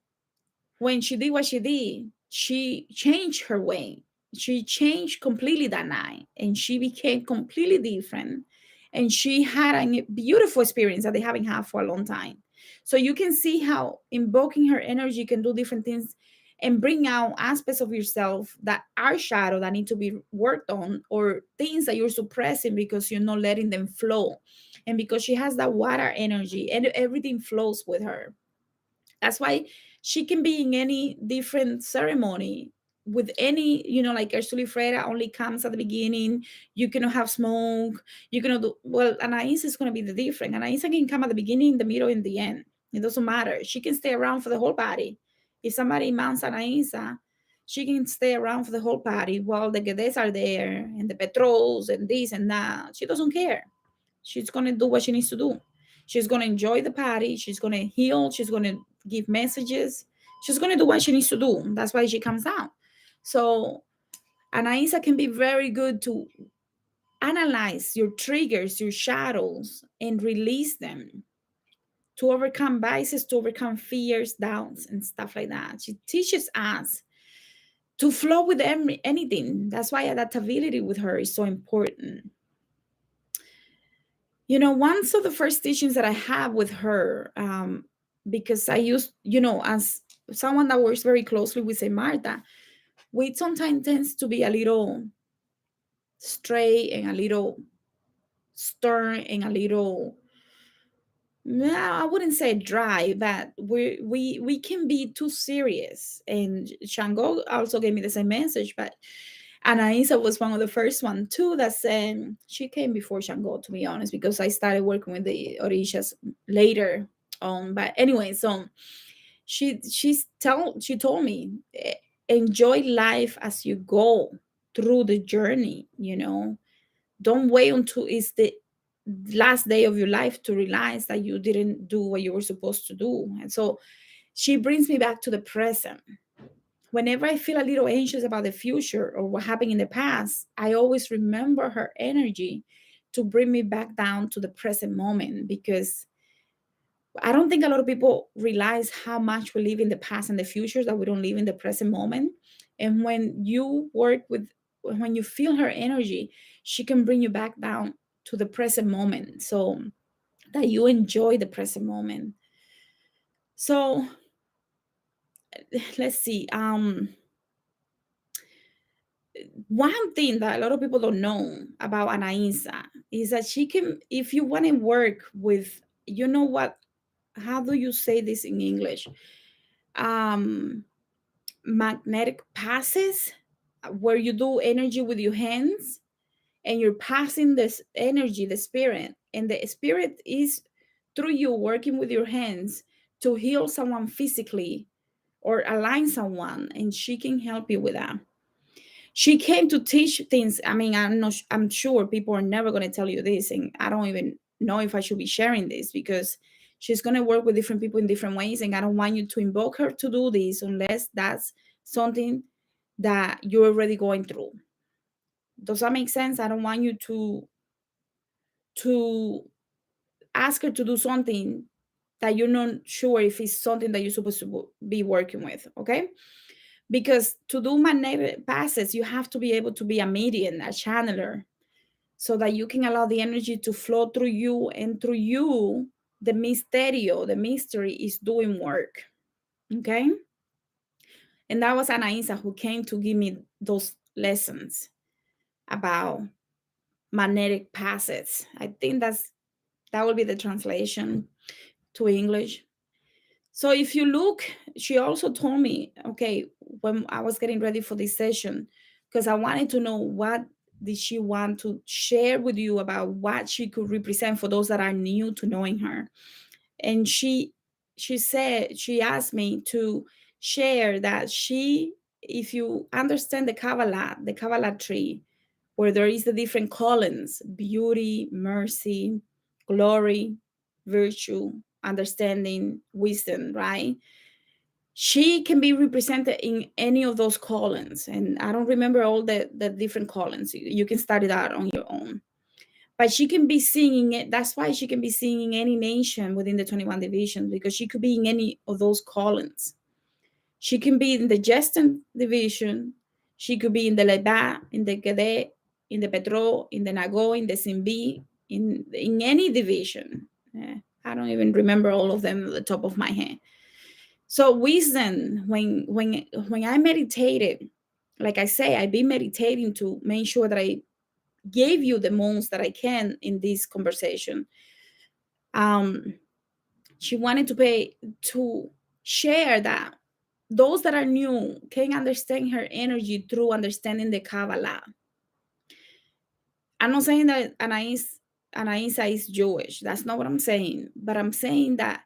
when she did what she did, she changed her way. She changed completely that night, and she became completely different. And she had a beautiful experience that they haven't had for a long time. So you can see how invoking her energy can do different things and bring out aspects of yourself that are shadow that need to be worked on, or things that you're suppressing because you're not letting them flow. And because she has that water energy and everything flows with her, that's why she can be in any different ceremony with any, like Ursula Freda only comes at the beginning. You cannot have smoke. You cannot do, well, Anaisa is going to be the different. Anaisa can come at the beginning, the middle, and the end. It doesn't matter. She can stay around for the whole party. If somebody mounts Anaisa, she can stay around for the whole party while the Gedes are there and the Petros and this and that. She doesn't care. She's going to do what she needs to do. She's going to enjoy the party. She's going to heal. She's going to give messages. She's going to do what she needs to do. That's why she comes out. So Anaisa can be very good to analyze your triggers, your shadows, and release them, to overcome biases, to overcome fears, doubts, and stuff like that. She teaches us to flow with anything. That's why adaptability with her is so important. One of the first teachings that I have with her, because I used, as someone that works very closely with Saint Martha, we sometimes tends to be a little straight and a little stern and a little, no, I wouldn't say dry, but we can be too serious. And Shango also gave me the same message, but Anaisa was one of the first one too that said, she came before Shango, to be honest, because I started working with the Orishas later on. But anyway, so she told me, enjoy life as you go through the journey. Don't wait until it's the last day of your life to realize that you didn't do what you were supposed to do. And so she brings me back to the present. Whenever I feel a little anxious about the future or what happened in the past, I always remember her energy to bring me back down to the present moment, because I don't think a lot of people realize how much we live in the past and the future, that we don't live in the present moment. And when you feel her energy, she can bring you back down to the present moment, so that you enjoy the present moment. So let's see. One thing that a lot of people don't know about Anaisa is that she can, if you want to work with, what, how do you say this in English? Um, Magnetic passes, where you do energy with your hands and you're passing this energy, the spirit, and the spirit is through you working with your hands to heal someone physically or align someone, and she can help you with that. She came to teach things. I mean, I'm sure people are never going to tell you this, and I don't even know if I should be sharing this, because she's going to work with different people in different ways, and I don't want you to invoke her to do this unless that's something that you're already going through. Does that make sense? I don't want you to ask her to do something that you're not sure if it's something that you're supposed to be working with, okay? Because to do magnetic passes, you have to be able to be a medium, a channeler, so that you can allow the energy to flow through you, and through you, the misterio, the mystery is doing work, okay? And that was Anaisa who came to give me those lessons about magnetic passes. I think that will be the translation to English. So if you look, she also told me, okay, when I was getting ready for this session, because I wanted to know what did she want to share with you about what she could represent for those that are new to knowing her. And she asked me to share that if you understand the Kabbalah tree, where there is the different columns: beauty, mercy, glory, virtue, understanding, wisdom, right? She can be represented in any of those columns. And I don't remember all the different columns. You can start it out on your own. But she can be singing it. That's why she can be singing any nation within the 21 divisions, because she could be in any of those columns. She can be in the Jeston division. She could be in the Leba, in the Gede, in the Petro, in the Nago, in the Simbi, in any division. I don't even remember all of them at the top of my head. So wisdom, when I meditated, like I say, I've been meditating to make sure that I gave you the most that I can in this conversation. Um, she wanted to share that those that are new can understand her energy through understanding the Kabbalah. I'm not saying that Anaisa is Jewish. That's not what I'm saying. But I'm saying that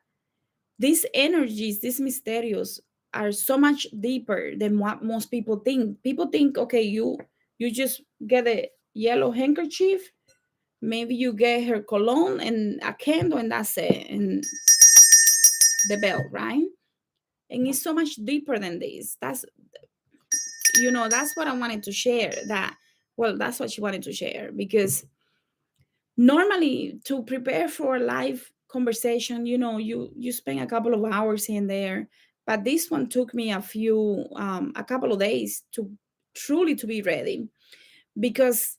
these energies, these mysterios, are so much deeper than what most people think. People think, okay, you just get a yellow handkerchief, maybe you get her cologne and a candle, and that's it, and the bell, right? And it's so much deeper than this. That's what I wanted to share. That's what she wanted to share, because normally to prepare for a live conversation, you spend a couple of hours in there, but this one took me a couple of days to truly to be ready, because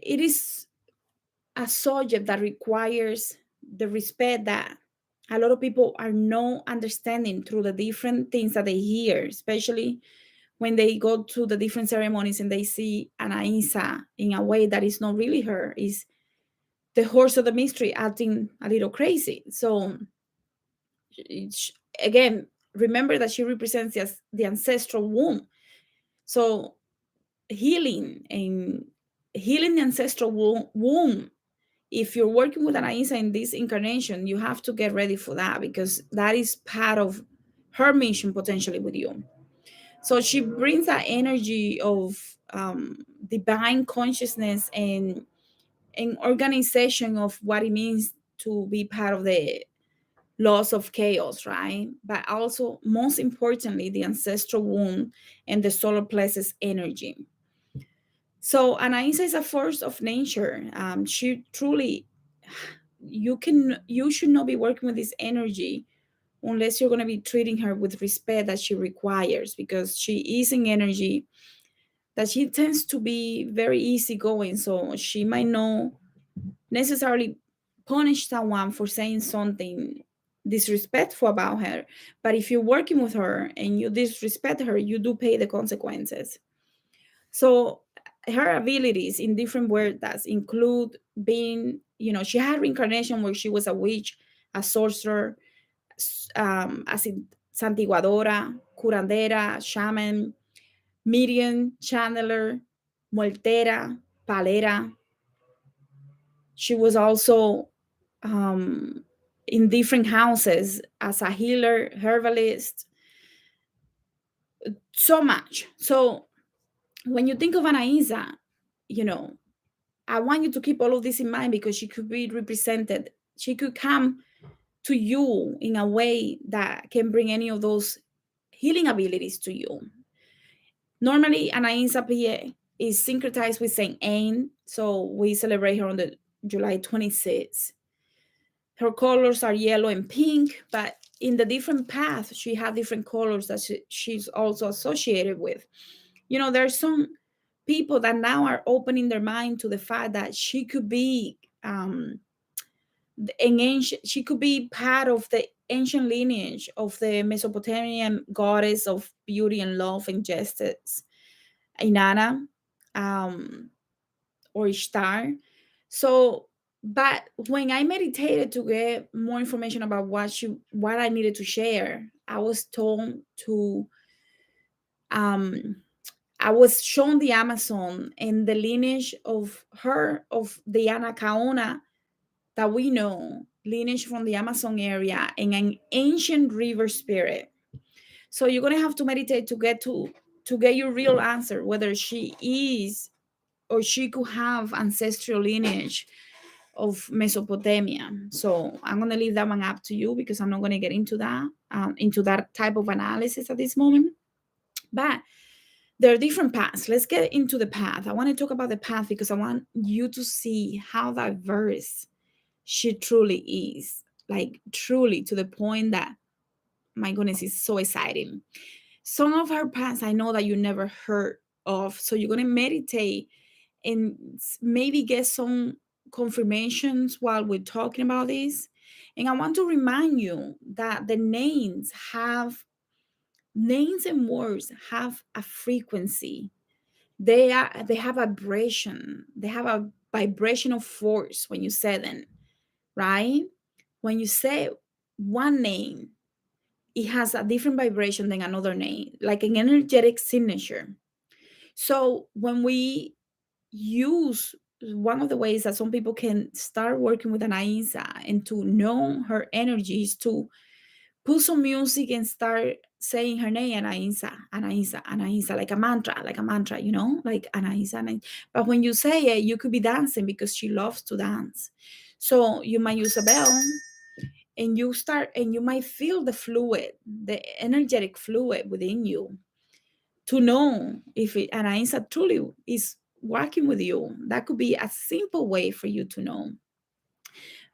it is a subject that requires the respect that a lot of people are not understanding through the different things that they hear, especially when they go to the different ceremonies and they see Anaisa in a way that is not really her, is the horse of the mystery acting a little crazy. So again, remember that she represents the ancestral womb. So healing the ancestral womb, if you're working with Anaisa in this incarnation, you have to get ready for that, because that is part of her mission potentially with you. So she brings that energy of divine consciousness and organization of what it means to be part of the laws of chaos, right? But also, most importantly, the ancestral womb and the solar plexus energy. So Anaisa is a force of nature. She truly, you should not be working with this energy unless you're going to be treating her with respect that she requires, because she is an energy that she tends to be very easygoing. So she might not necessarily punish someone for saying something disrespectful about her, but if you're working with her and you disrespect her, you do pay the consequences. So her abilities in different words that include being, she had reincarnation where she was a witch, a sorcerer, as in santiguadora, curandera, shaman, medium, channeler, muertera, palera. She was also in different houses as a healer, herbalist, so much. So when you think of Anaisa, I want you to keep all of this in mind, because she could be represented. She could come to you in a way that can bring any of those healing abilities to you. Normally, Anaisa PA is syncretized with Saint Anne, so we celebrate her on the July 26th. Her colors are yellow and pink, but in the different paths, she had different colors that she's also associated with. There's some people that now are opening their mind to the fact that she could be she could be part of the ancient lineage of the Mesopotamian goddess of beauty and love and justice, Inanna, um, or Ishtar. So, but when I meditated to get more information about what I needed to share, I was told to um I was shown the Amazon and the lineage of the Anacaona that we know, lineage from the Amazon area and an ancient river spirit. So you're gonna have to meditate to get your real answer, whether she is or she could have ancestral lineage of Mesopotamia. So I'm gonna leave that one up to you because I'm not gonna get into that type of analysis at this moment. But there are different paths. Let's get into the path. I want to talk about the path because I want you to see how diverse she truly is. Like truly to the point that, my goodness, it's so exciting. Some of her paths I know that you never heard of. So you're gonna meditate and maybe get some confirmations while we're talking about this. And I want to remind you that the names and words have a frequency. They have vibration. They have a vibrational force when you say them, right? When you say one name, it has a different vibration than another name, like an energetic signature. So when we use one of the ways that some people can start working with Anaisa and to know her energy is to put some music and start saying her name, Anaisa, Anaisa, Anaisa, like a mantra, like Anaisa, Anaisa. But when you say it, you could be dancing because she loves to dance. So you might use a bell and you might feel the fluid, the energetic fluid within you to know if Anaisa truly is working with you. That could be a simple way for you to know.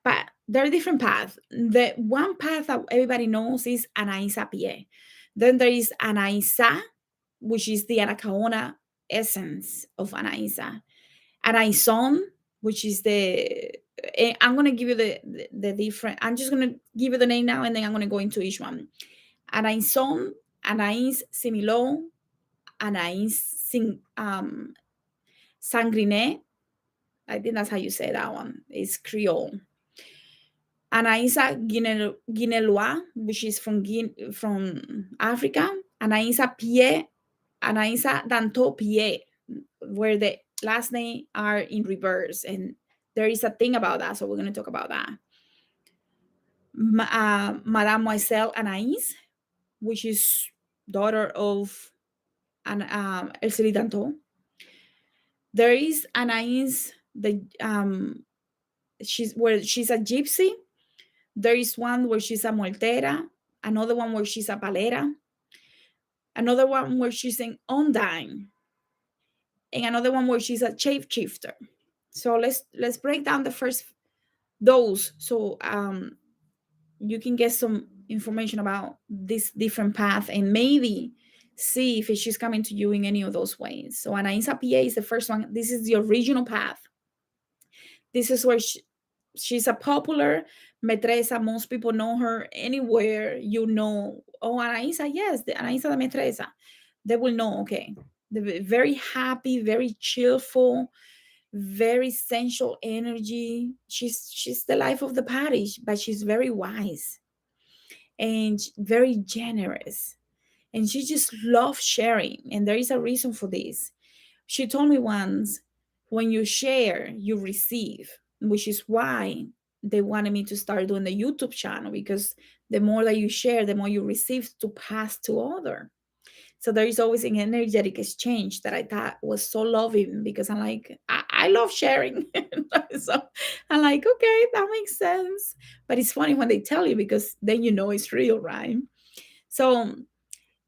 But there are different paths. The one path that everybody knows is Anaisa PA. Then there is Anaisa, which is the Anacaona essence of Anaisa. Anaison, which is I'm going to give you the different, I'm just going to give you the name now and then I'm going to go into each one. Anaison, Anais Similo, Anais Sangrine. I think that's how you say that one. It's Creole. Anaisa Guinelois, which is from Africa. Anaisa Pie, Anaisa Danto Pie, where the last name are in reverse. And there is a thing about that, so we're going to talk about that. Mademoiselle Anaïs, which is daughter of Elsie Danto. There is Anaïs, she's a gypsy. There is one where she's a muertera, another one where she's a palera, another one where she's an undine, and another one where she's a shapeshifter. So let's break down the first those so you can get some information about this different path and maybe see if she's coming to you in any of those ways. So Anaisa PA is the first one. This is the original path. This is where she's a popular Metresa. Most people know her anywhere. Oh, Anaisa, yes, the Anaisa de Metresa. They will know, okay. The very happy, very cheerful, very sensual energy. She's the life of the party, but she's very wise and very generous. And she just loves sharing. And there is a reason for this. She told me once, when you share, you receive, which is why they wanted me to start doing the YouTube channel, because the more that you share, the more you receive to pass to other. So there is always an energetic exchange that I thought was so loving, because I'm like, I love sharing. So I'm like, okay, that makes sense. But it's funny when they tell you, because then you know it's real, right? So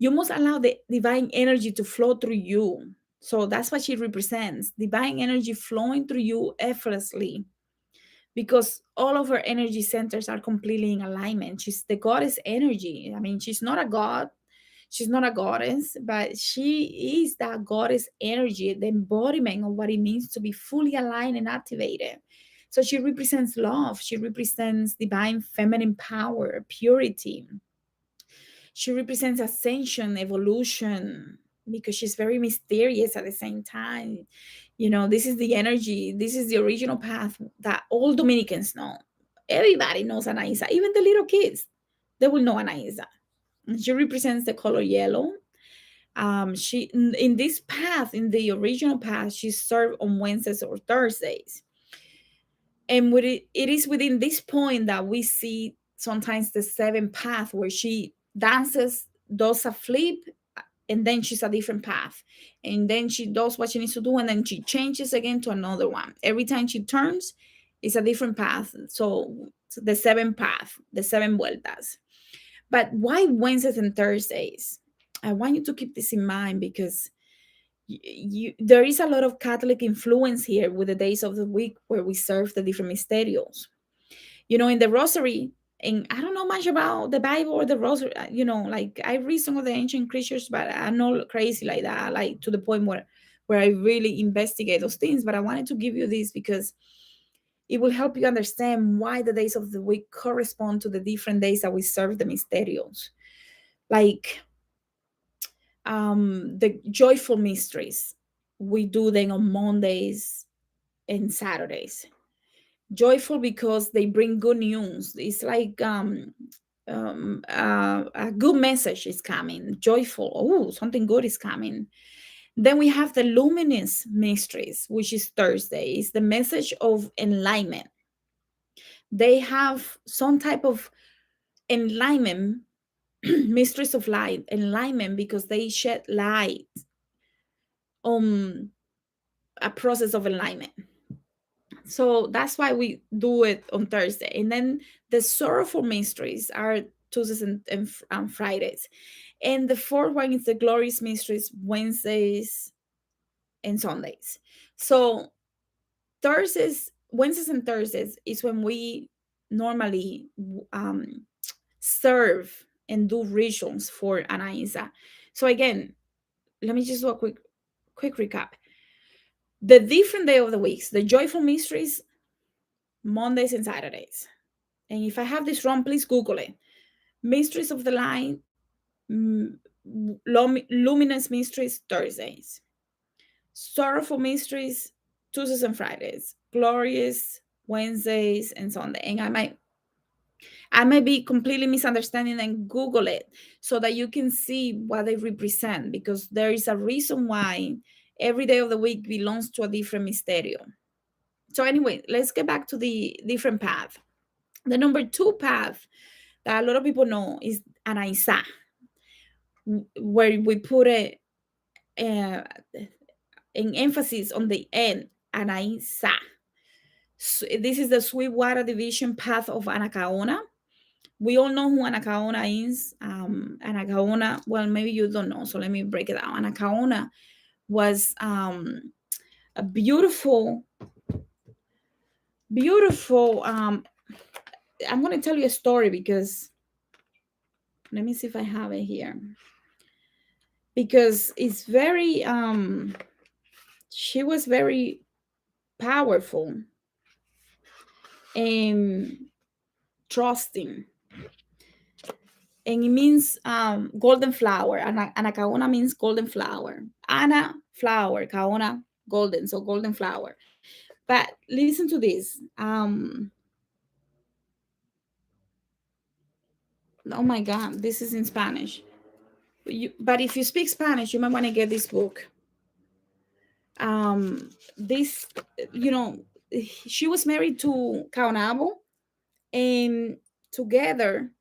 You must allow the divine energy to flow through you. So that's what she represents, divine energy flowing through you effortlessly, because all of her energy centers are completely in alignment. She's the goddess energy. I mean, she's not a god, she's not a goddess, but she is that goddess energy, the embodiment of what it means to be fully aligned and activated. So she represents love, she represents divine feminine power, purity. She represents ascension, evolution, because she's very mysterious at the same time. This is the energy, this is the original path that all Dominicans know. Everybody knows Anaisa, even the little kids, they will know Anaisa. She represents the color yellow. She in this path, in the original path, she served on Wednesdays or Thursdays. And it is within this point that we see sometimes the seventh path where she dances, does a flip, and then she's a different path. And then she does what she needs to do, and then she changes again to another one. Every time she turns, it's a different path. So the seventh path, the seven vueltas. But why Wednesdays and Thursdays? I want you to keep this in mind because there is a lot of Catholic influence here with the days of the week where we serve the different mysterios. In the Rosary, and I don't know much about the Bible or the Rosary. Like I read some of the ancient creatures, but I'm not crazy like that, like to the point where I really investigate those things. But I wanted to give you this because it will help you understand why the days of the week correspond to the different days that we serve the mysterios. Like the joyful mysteries, we do them on Mondays and Saturdays. Joyful because they bring good news. It's like a good message is coming. Joyful, oh, something good is coming. Then we have the luminous mysteries, which is Thursday. It's the message of enlightenment. They have some type of enlightenment, mysteries of light, enlightenment, because they shed light on a process of enlightenment. So that's why we do it on Thursday. And then the sorrowful mysteries are Tuesdays and Fridays. And the fourth one is the glorious mysteries, Wednesdays and Sundays. So Wednesdays and Thursdays is when we normally serve and do rituals for Anaisa. So again, let me just do a quick recap. The different day of the weeks, the joyful mysteries, Mondays and Saturdays. And if I have this wrong, please Google it. Mysteries of the Light, mm, Luminous Mysteries, Thursdays. Sorrowful Mysteries, Tuesdays and Fridays. Glorious, Wednesdays and Sunday. And I might be completely misunderstanding, and Google it so that you can see what they represent, because there is a reason why every day of the week belongs to a different mysterio. So anyway, let's get back to the different path. The number 2 path that a lot of people know is Anaisa, where we put uh, an emphasis on the end, Anaisa. So this is the Sweetwater Division path of Anacaona. We all know who Anacaona is. Anacaona, well, maybe you don't know, so let me break it down. Anacaona was a beautiful, beautiful. I'm going to tell you a story because let me see if I have it here. Because it's very, she was very powerful and trusting. And it means golden flower. Anacaona means golden flower. Ana, flower. Caona, golden. So golden flower. But listen to this. Oh my God, this is in Spanish. But if you speak Spanish, you might want to get this book. This, you know, she was married to Caonabo, and together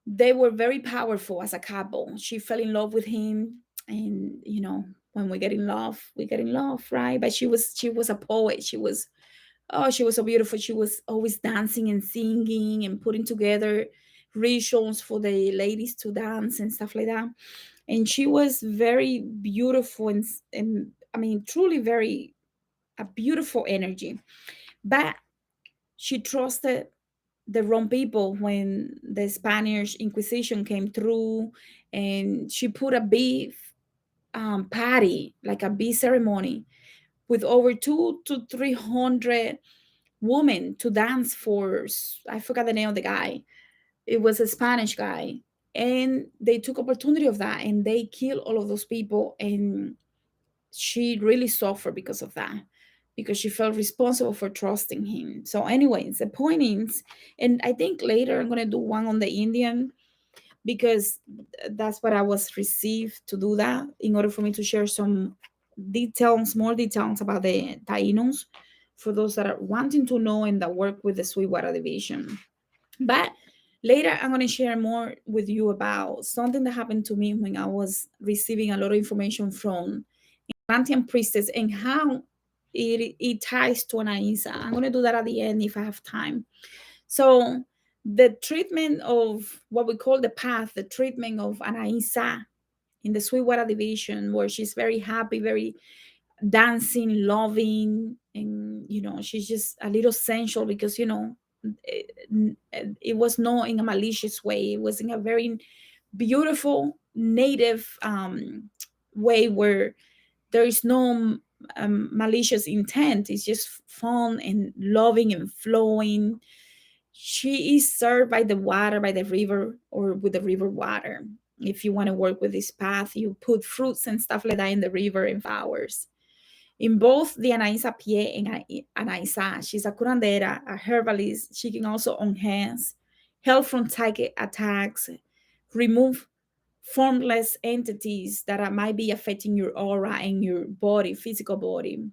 they were very powerful as a couple. She fell in love with him, and when we get in love, we get in love, right? But she was a poet. She was so beautiful. She was always dancing and singing and putting together rituals for the ladies to dance and stuff like that. And she was very beautiful and I mean, truly very a beautiful energy. But she trusted the wrong people when the Spanish Inquisition came through, and she put a big party, like a big ceremony, with over 200 to 300 women to dance for. I forgot the name of the guy. It was a Spanish guy, and they took opportunity of that, and they killed all of those people, and she really suffered because of that, because she felt responsible for trusting him. So anyways, the point is, and I think later I'm going to do one on the Indian, because that's what I was received to do, that in order for me to share some details, more details about the Tainos, for those that are wanting to know and that work with the Sweetwater division. But later I'm going to share more with you about something that happened to me when I was receiving a lot of information from Atlantean priestess, and how it ties to Anaisa. I'm going to do that at the end if I have time. So the treatment of what we call the path, the treatment of Anaisa in the Sweetwater division, where she's very happy, very dancing, loving, and she's just a little sensual, because it was not in a malicious way. It was in a very beautiful native way, where there is no malicious intent. It's just fun and loving and flowing. She is served by the water, by the river, or with the river water. If you want to work with this path, you put fruits and stuff like that in the river and flowers. In both the Anaisa Pie and Anaisa, she's a curandera, a herbalist. She can also enhance, help from psychic attacks, remove formless entities that might be affecting your aura and your body, physical body.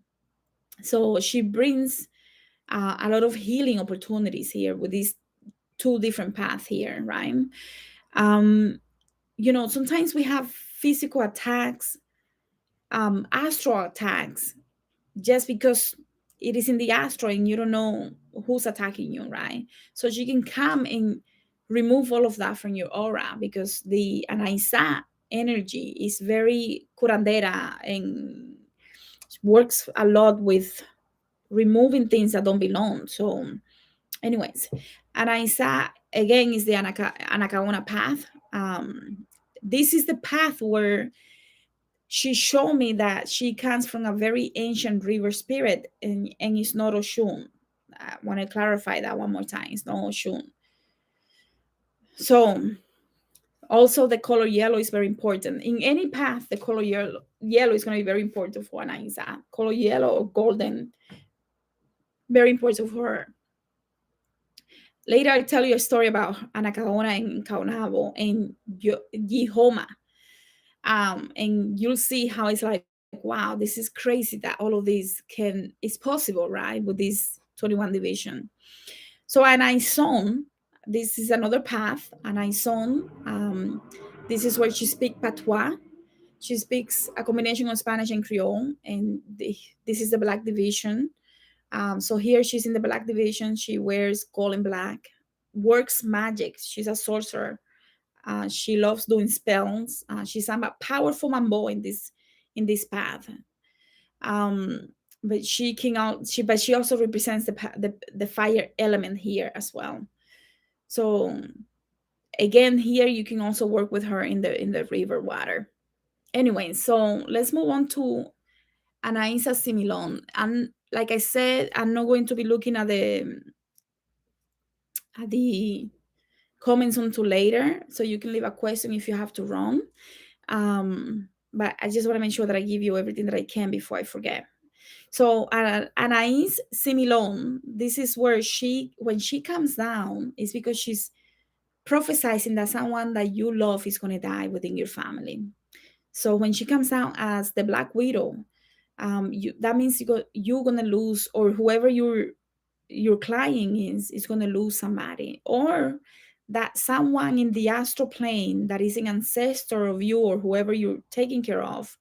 So she brings a lot of healing opportunities here with these two different paths here, right? Um, sometimes we have physical attacks, astral attacks, just because it is in the astral and you don't know who's attacking you, right? So she can come and remove all of that from your aura, because the Anaisa energy is very curandera and works a lot with removing things that don't belong. So anyways, Anaisa again is the Anacaona path. This is the path where she showed me that she comes from a very ancient river spirit, and it's not Oshun. I want to clarify that one more time. It's not Oshun. So also the color yellow is very important. In any path, the color yellow is going to be very important for Anaisa. Color yellow or golden, very important for her. Later, I'll tell you a story about Anacaona and Kaunabo and Yihoma. And you'll see how it's like, wow, this is crazy that all of this is possible, right? With this 21 division. So Anaison, this is another path. Anaison, this is where she speaks patois. She speaks a combination of Spanish and Creole, and this is the Black division. So here she's in the Black division. She wears gold and black, works magic. She's a sorcerer. She loves doing spells. She's a powerful mambo in this path. But she also represents the fire element here as well. So again, here you can also work with her in the river water. Anyway, so let's move on to Anaisa Similon. And like I said, I'm not going to be looking at the comments until later, so you can leave a question if you have to run. But I just want to make sure that I give you everything that I can before I forget. So Anais Similon, this is where when she comes down, is because she's prophesizing that someone that you love is going to die within your family. So when she comes down as the Black Widow, that means you're going to lose, or whoever your client is going to lose somebody, or that someone in the astral plane that is an ancestor of you, or whoever you're taking care of,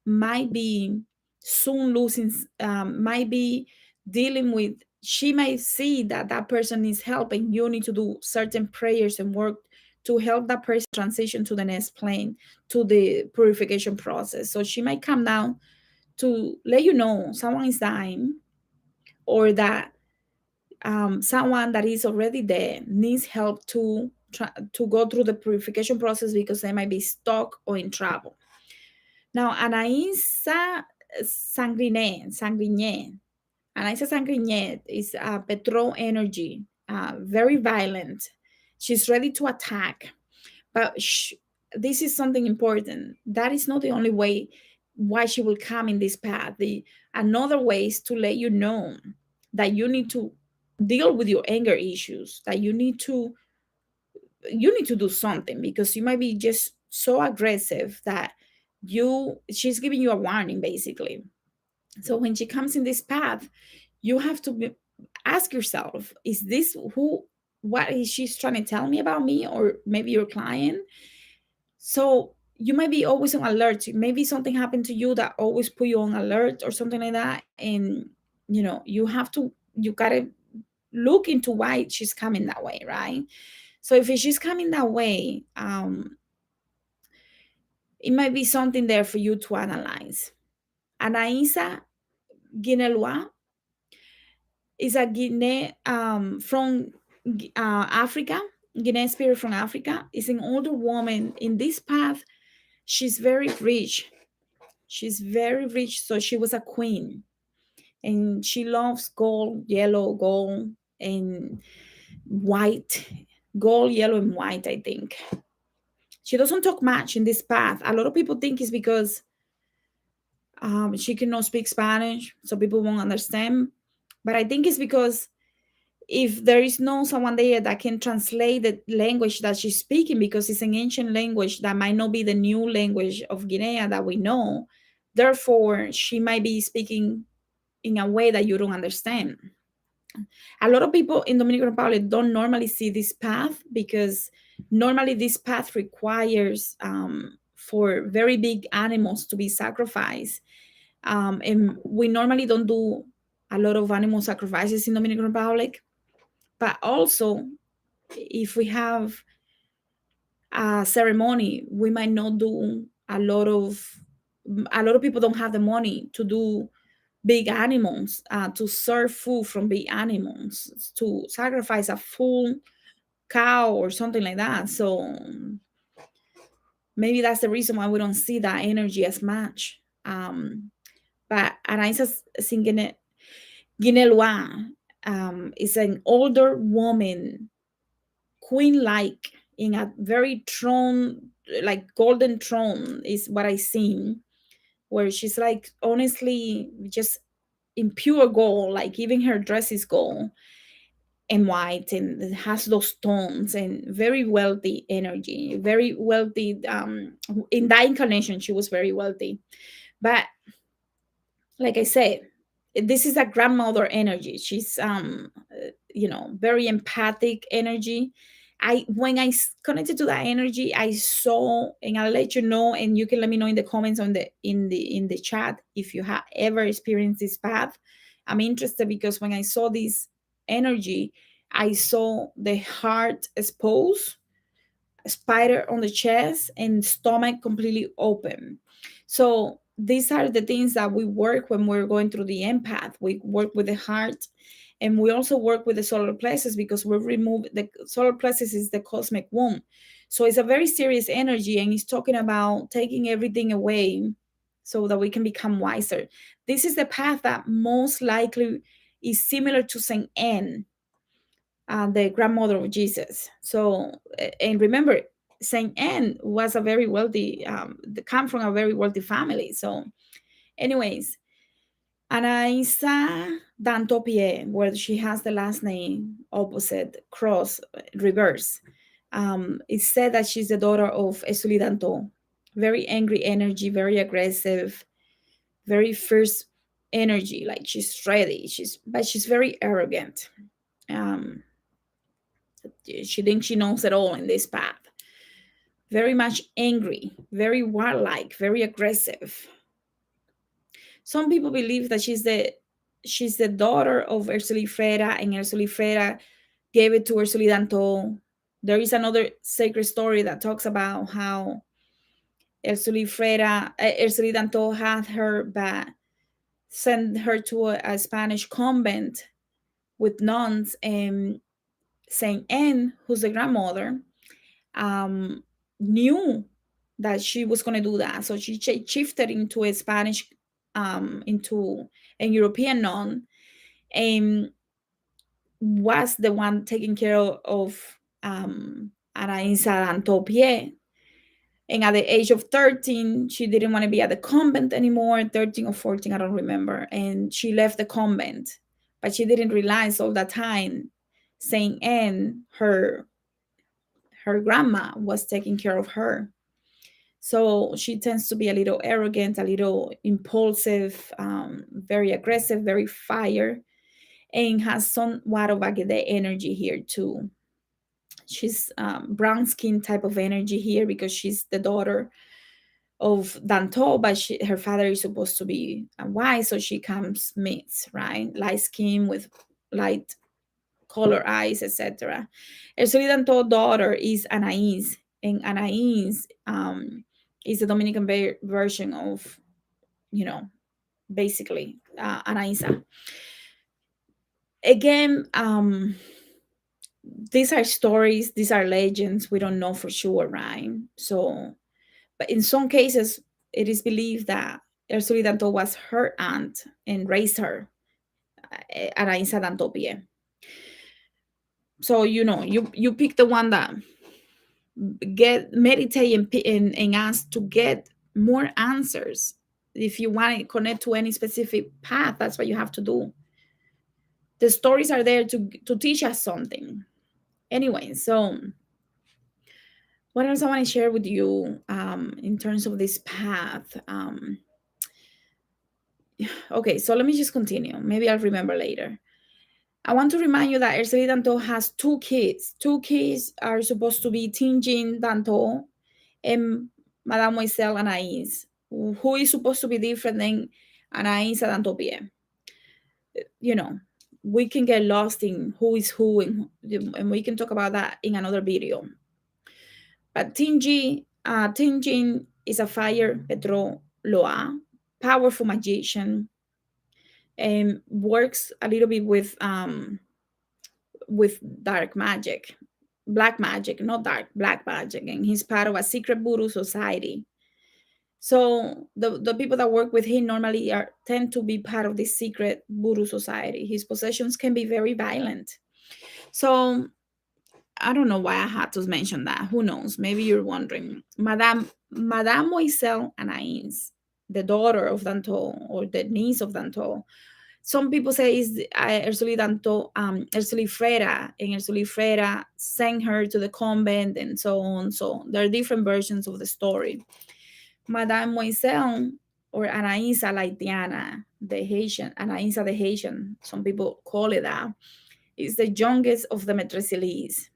might be soon losing, might be dealing with she may see that that person needs help, and you need to do certain prayers and work to help that person transition to the next plane, to the purification process. So she might come down to let you know someone is dying, or that someone that is already there needs help to to go through the purification process because they might be stuck or in trouble. Now, Anaisa Sanguine, Anaisa Sanguine is Petro energy, very violent. She's ready to attack, but this is something important. That is not the only way why she will come in this path. The another way is to let you know that you need to deal with your anger issues. That you need to do something, because you might be just so aggressive that she's giving you a warning basically. So when she comes in this path, you have to ask yourself, is this what is she's trying to tell me about me, or maybe your client? So you might be always on alert. Maybe something happened to you that always put you on alert or something like that. And you gotta look into why she's coming that way, right? So if she's coming that way, it might be something there for you to analyze. Anaisa Guinelua is a Guinea from Africa. Guinea spirit from Africa is an older woman in this path. She's very rich. She's very rich. So she was a queen, and she loves gold, yellow, gold, and white. Gold, yellow, and white, I think. She doesn't talk much in this path. A lot of people think it's because she cannot speak Spanish, so people won't understand. But I think it's because if there is no someone there that can translate the language that she's speaking, because it's an ancient language that might not be the new language of Guinea that we know, therefore she might be speaking in a way that you don't understand. A lot of people in Dominican Republic don't normally see this path, because normally this path requires for very big animals to be sacrificed. And we normally don't do a lot of animal sacrifices in Dominican Republic. But also, if we have a ceremony, we might not do a lot of people don't have the money to do big animals, to serve food from big animals, to sacrifice a full cow or something like that. So maybe that's the reason why we don't see that energy as much. But Anaisa Guinelua is an older woman, queen-like, in a very throne, like golden throne is what I seen, where she's like honestly just in pure gold, like even her dress is gold and white, and it has those tones, and very wealthy energy, very wealthy. In that incarnation she was very wealthy, but like I said, this is a grandmother energy. She's very empathic energy. When I connected to that energy, I saw, and I'll let you know, and you can let me know in the comments on the chat if you have ever experienced this path. I'm interested, because when I saw this energy, I saw the heart exposed, spider on the chest, and stomach completely open. So these are the things that we work when we're going through the empath. We work with the heart, and we also work with the solar plexus, because we remove the solar plexus is the cosmic womb. So it's a very serious energy, and it's talking about taking everything away so that we can become wiser. This is the path that most likely is similar to Saint Anne, the grandmother of Jesus. So, and remember, Saint Anne was a very wealthy, come from a very wealthy family. So, anyways, Anaisa Dantopie, where she has the last name opposite, cross, reverse. It's said that she's the daughter of Esuli Danto. Very angry energy, very aggressive, very fierce energy. Like she's ready. But she's very arrogant. Um, she thinks she knows it all in this path. Very much angry, very warlike, very aggressive. Some people believe that she's she's the daughter of Ersolifera, and Ersolifera gave it to Ersolidanto. There is another sacred story that talks about how Ersolidanto had her back, sent her to a Spanish convent with nuns, and Saint Anne, who's the grandmother, um, knew that she was going to do that, so she shifted into a Spanish, into a European nun, and was the one taking care of Anaisa and Topie. And at the age of 13, she didn't want to be at the convent anymore, 13 or 14, I don't remember. And she left the convent, but she didn't realize all that time Saint Anne, her grandma, was taking care of her. So she tends to be a little arrogant, a little impulsive, very aggressive, very fire, and has somewhat of Agede energy here too. She's brown skin type of energy here because she's the daughter of Danto, but her father is supposed to be white, so she comes mixed, right? Light skin with light color eyes, etc. El Solidanto daughter is Anais, and Anais is the Dominican version of, basically Anaisa. Again, these are stories, these are legends. We don't know for sure, right? So, but in some cases, it is believed that Erzulie Danto was her aunt and raised her, Anaisa Dantopie. So you pick the one that get meditate and ask to get more answers. If you want to connect to any specific path, that's what you have to do. The stories are there to teach us something. Anyway, so what else I want to share with you in terms of this path? Okay, so let me just continue. Maybe I'll remember later. I want to remind you that Erceli Danto has two kids. Two kids are supposed to be Tinjin Danto and Madame Moiselle Anaïs, who is supposed to be different than Anaïs Dantopie. We can get lost in who is who, and we can talk about that in another video. But Tinjin is a fire Petro Loa, powerful magician, and works a little bit with dark magic, black magic, not dark, black magic, and he's part of a secret voodoo society. So the people that work with him normally tend to be part of this secret voodoo society. His possessions can be very violent. So I don't know why I had to mention that. Who knows? Maybe you're wondering. Madame Moiselle Anaïs, the daughter of Danto or the niece of Danto. Some people say is Erzulie Danto, Erzulie Frera, and Erzulie Frera sent her to the convent and so on. So there are different versions of the story. Madame Moiselle or Anaisa Laitiana, the Haitian, Anaisa the Haitian, some people call it that, is the youngest of the Maîtresses.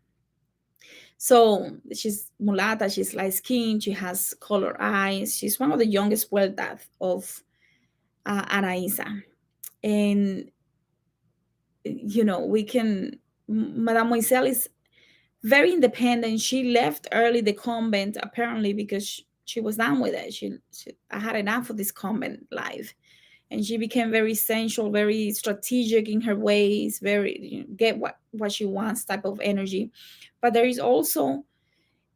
So she's mulata, she's light skinned, she has color eyes. She's one of the youngest Puertas of Anaisa. And, Madame Moiselle is very independent. She left early the convent, apparently, because she was done with it. I had enough of this convent life. And she became very sensual, very strategic in her ways, very get what she wants type of energy. But there is also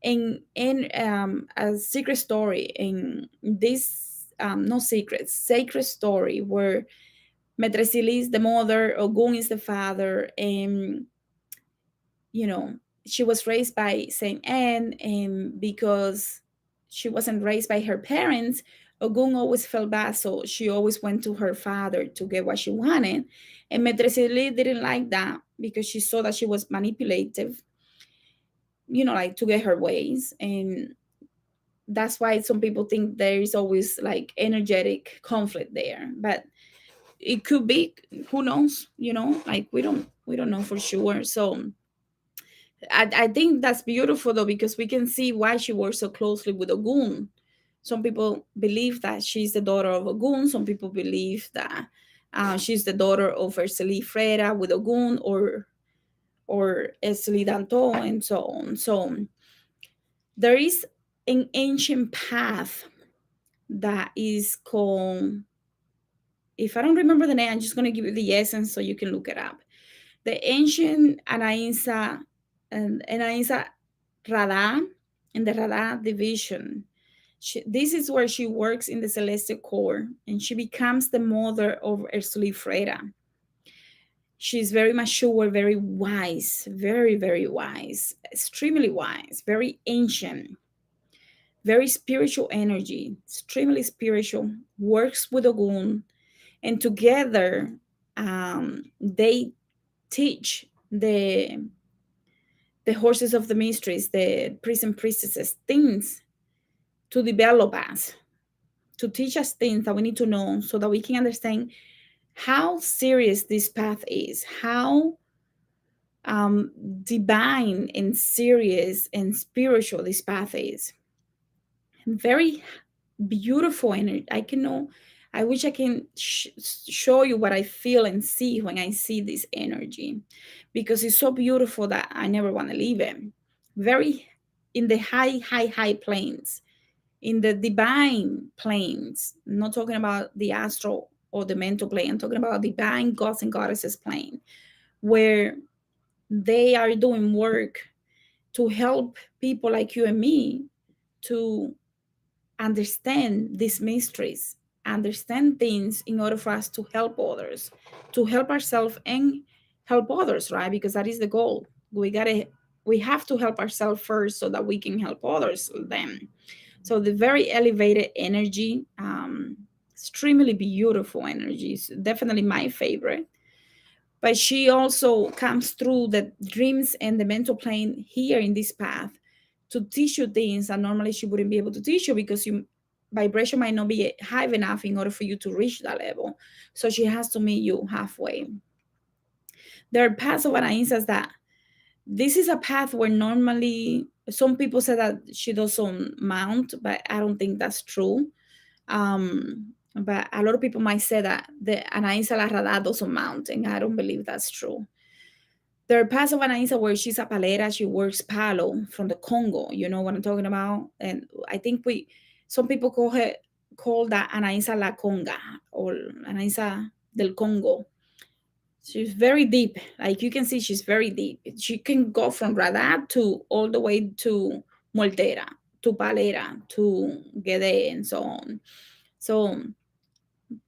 a secret story in this, no secret, sacred story where Maîtresse is the mother, Ogun is the father, and she was raised by Saint Anne, and because she wasn't raised by her parents, Ogun always felt bad, so she always went to her father to get what she wanted. And Maîtresse didn't like that because she saw that she was manipulative, like to get her ways. And that's why some people think there is always like energetic conflict there. But it could be, who knows, like we don't know for sure. So I think that's beautiful though, because we can see why she works so closely with Ogun. Some people believe that she's the daughter of Ogun. Some people believe that She's the daughter of Erceli Frera with Ogun, or Erceli Danto, and so on. So there is an ancient path that is called, if I don't remember the name, I'm just going to give you the essence so you can look it up. The ancient Anaisa and Anaisa Radha, in the Radha division. This is where she works in the celestial core, and she becomes the mother of Erceli Frera. She's very mature, very wise, very, very wise, extremely wise, very ancient, very spiritual energy, extremely spiritual, works with Ogun, and together they teach the horses of the mysteries, the priests and priestesses, things to develop us, to teach us things that we need to know so that we can understand how serious this path is, how divine and serious and spiritual this path is. Very beautiful energy. I wish I can show you what I feel and see when I see this energy, because it's so beautiful that I never want to leave it. Very in the high planes, in the divine planes. I'm not talking about the astral or the mental plane. I'm talking about divine gods and goddesses plane, where they are doing work to help people like you and me to understand these mysteries, understand things in order for us to help others, to help ourselves and help others, right? Because that is the goal. We have to help ourselves first so that we can help others then. So the very elevated energy, extremely beautiful energy, is definitely my favorite. But she also comes through the dreams and the mental plane here in this path to teach you things that normally she wouldn't be able to teach you, because your vibration might not be high enough in order for you to reach that level. So she has to meet you halfway. There are paths of Anaisas that this is a path where normally some people say that she doesn't mount, but I don't think that's true. But a lot of people might say that the Anaisa La Radha doesn't mount, and I don't believe that's true. There are parts of Anaisa where she's a palera, she works palo from the Congo. You know what I'm talking about? And I think some people call that Anaisa La Conga, or Anaisa del Congo. She's very deep. Like you can see, she's very deep. She can go from Radha to all the way to Moltera, to Palera, to Gede, and so on. So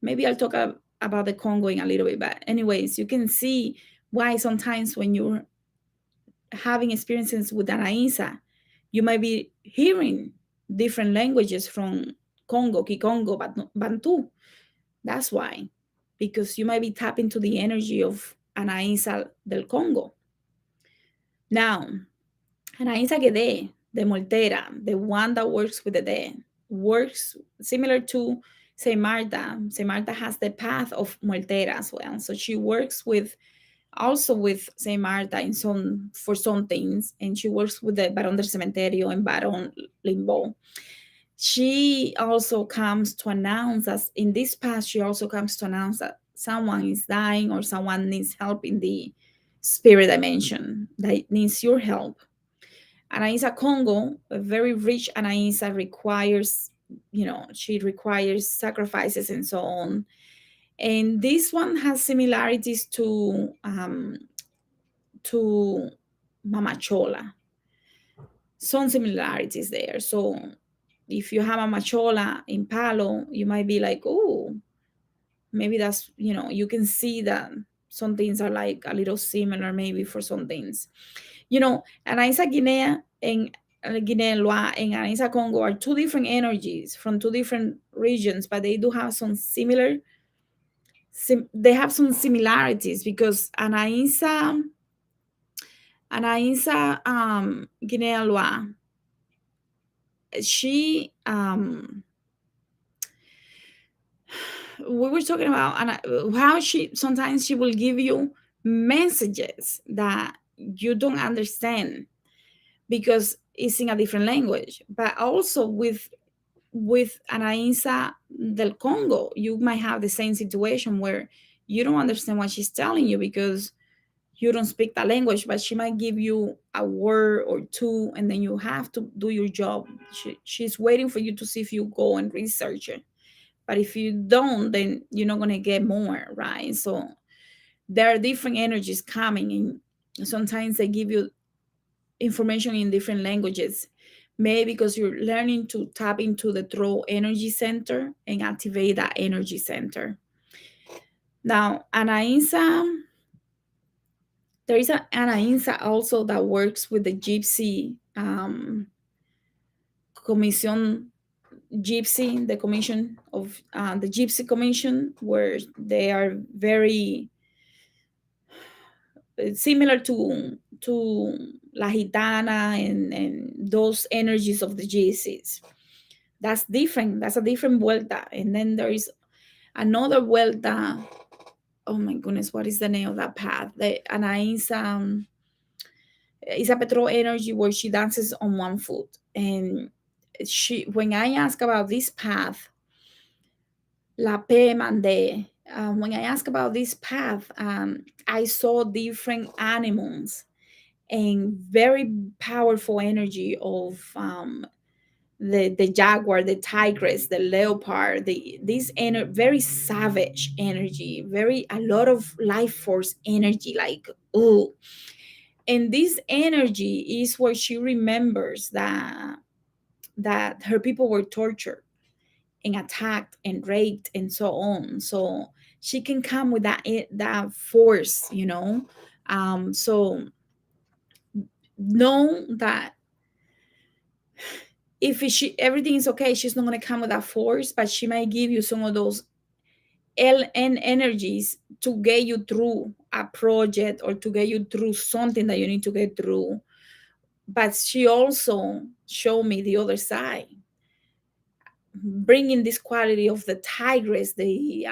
maybe I'll talk about the Congo in a little bit. But anyways, you can see why sometimes when you're having experiences with Anaisa, you might be hearing different languages from Congo, Kikongo, Bantu. That's why, because you might be tapping to the energy of Anaisa del Congo. Now, Anaisa Gede, the Moltera, the one that works with the dead, works similar to Saint Marta. Saint Marta has the path of Moltera as well. So she works also with Saint Marta for some things, and she works with the Barón del Cementerio and Barón Limbo. She also comes to announce, as in this path, she also comes to announce that someone is dying or someone needs help in the spirit dimension, that needs your help. Anaisa Congo, a very rich Anaisa, she requires sacrifices and so on. And this one has similarities to Mama Chola. Some similarities there. So if you have a Machola in Palo, you might be like, oh, maybe that's, you can see that some things are like a little similar maybe for some things. Anaisa Guinea and Guinea Loa and Anaisa Congo are two different energies from two different regions, but they do have some they have some similarities, because Anaisa Guinea Loa, she we were talking about how sometimes she will give you messages that you don't understand because it's in a different language. But also with Anaisa del Congo, you might have the same situation where you don't understand what she's telling you because you don't speak the language, but she might give you a word or two, and then you have to do your job. She's waiting for you to see if you go and research it. But if you don't, then you're not going to get more, right? So there are different energies coming in. Sometimes they give you information in different languages, maybe because you're learning to tap into the throat energy center and activate that energy center. Now, Anaisa, there is an Anaisa also that works with the Gypsy Commission, Gypsy, the commission of the Gypsy Commission, where they are very similar to La Gitana and those energies of the gypsies. That's different. That's a different vuelta. And then there is another vuelta. Oh my goodness, what is the name of that path? The Anaisa is a petrol energy where she dances on one foot. And when I ask about this path, La Pe Mande, when I ask about this path, I saw different animals and very powerful energy of the jaguar, the tigress, the leopard, very savage energy, very a lot of life force energy, like oh. And this energy is where she remembers that her people were tortured and attacked and raped and so on. So she can come with that force, so know that if everything is okay, she's not going to come with that force, but she might give you some of those LN energies to get you through a project or to get you through something that you need to get through. But she also showed me the other side, bringing this quality of the tigress, the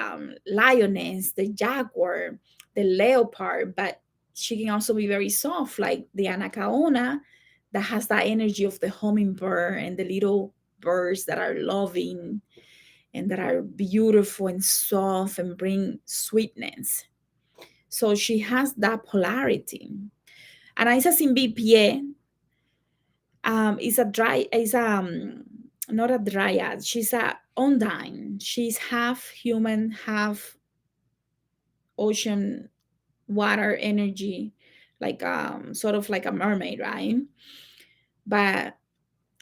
lioness, the jaguar, the leopard, but she can also be very soft, like the anacaona, that has that energy of the hummingbird and the little birds that are loving and that are beautiful and soft and bring sweetness. So she has that polarity. Anaisa sin pie is a dry is not a dryad. She's a undine. She's half human, half ocean water energy, like sort of like a mermaid, right? But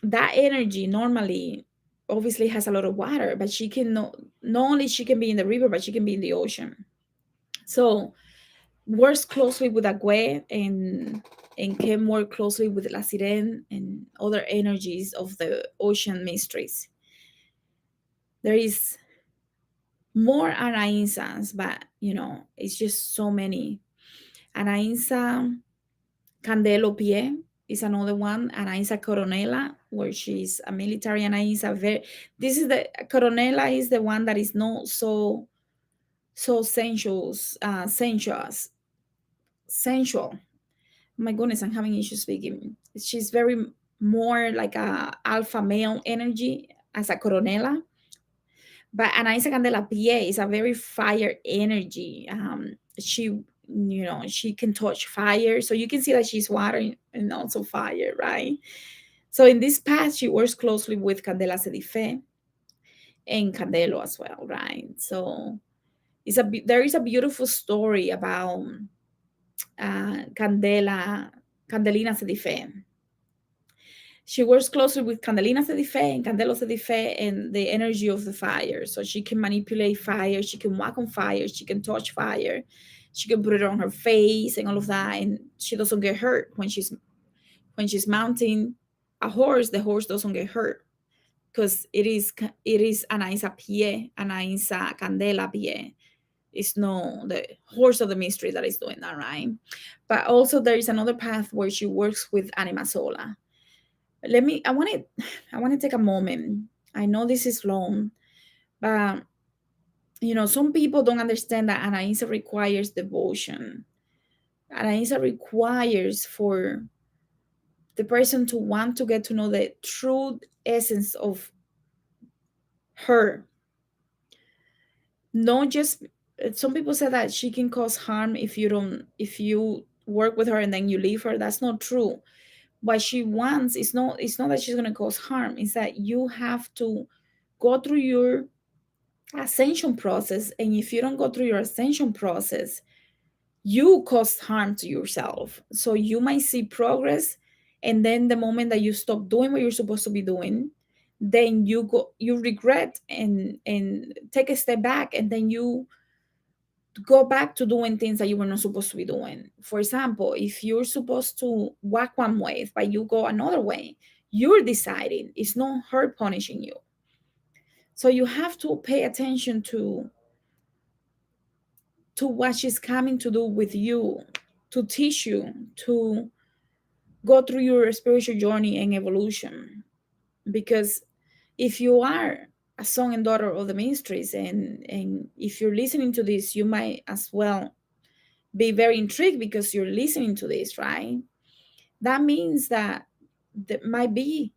that energy normally obviously has a lot of water, but she can not only she can be in the river, but she can be in the ocean. So works closely with Agüe and came more closely with La Sirene and other energies of the ocean mysteries. There is more Anaisas, but it's just so many. Anaisa Candelo Pie is another one. Anaisa Coronela, where she's a military Anaisa. This is the Coronela is the one that is not so sensual. My goodness, I'm having issues speaking. She's very more like a alpha male energy as a Coronela. But Anaisa Candela Pie is a very fire energy. She can touch fire. So you can see that she's water and also fire, right? So in this path, she works closely with Candela Sedife and Candelo as well, right? So there is a beautiful story about Candelina Sedife. She works closely with Candelina Sedife and Candelo Sedife and the energy of the fire. So she can manipulate fire, she can walk on fire, she can touch fire, she can put it on her face and all of that, and she doesn't get hurt when she's mounting a horse. The horse doesn't get hurt because it is Anaisa Pie, Anaisa Candela Pie. It's no the horse of the mystery that is doing that, right? But also there is another path where she works with Anima Sola. I want to take a moment. I know this is long, but some people don't understand that Anaisa requires devotion. Anaisa requires for the person to want to get to know the true essence of her, not just some people say that she can cause harm if you don't, if you work with her and then you leave her. That's not true. What she wants is not, it's not that she's going to cause harm, it's that you have to go through your ascension process, and if you don't go through your ascension process, you cause harm to yourself. So you might see progress, and then the moment that you stop doing what you're supposed to be doing, then you regret and take a step back, and then you go back to doing things that you were not supposed to be doing. For example, if you're supposed to walk one way but you go another way, you're deciding, it's not her punishing you. So you have to pay attention to what she's coming to do with you, to teach you, to go through your spiritual journey and evolution. Because if you are a son and daughter of the ministries, and if you're listening to this, you might as well be very intrigued because you're listening to this, right? That means that there might be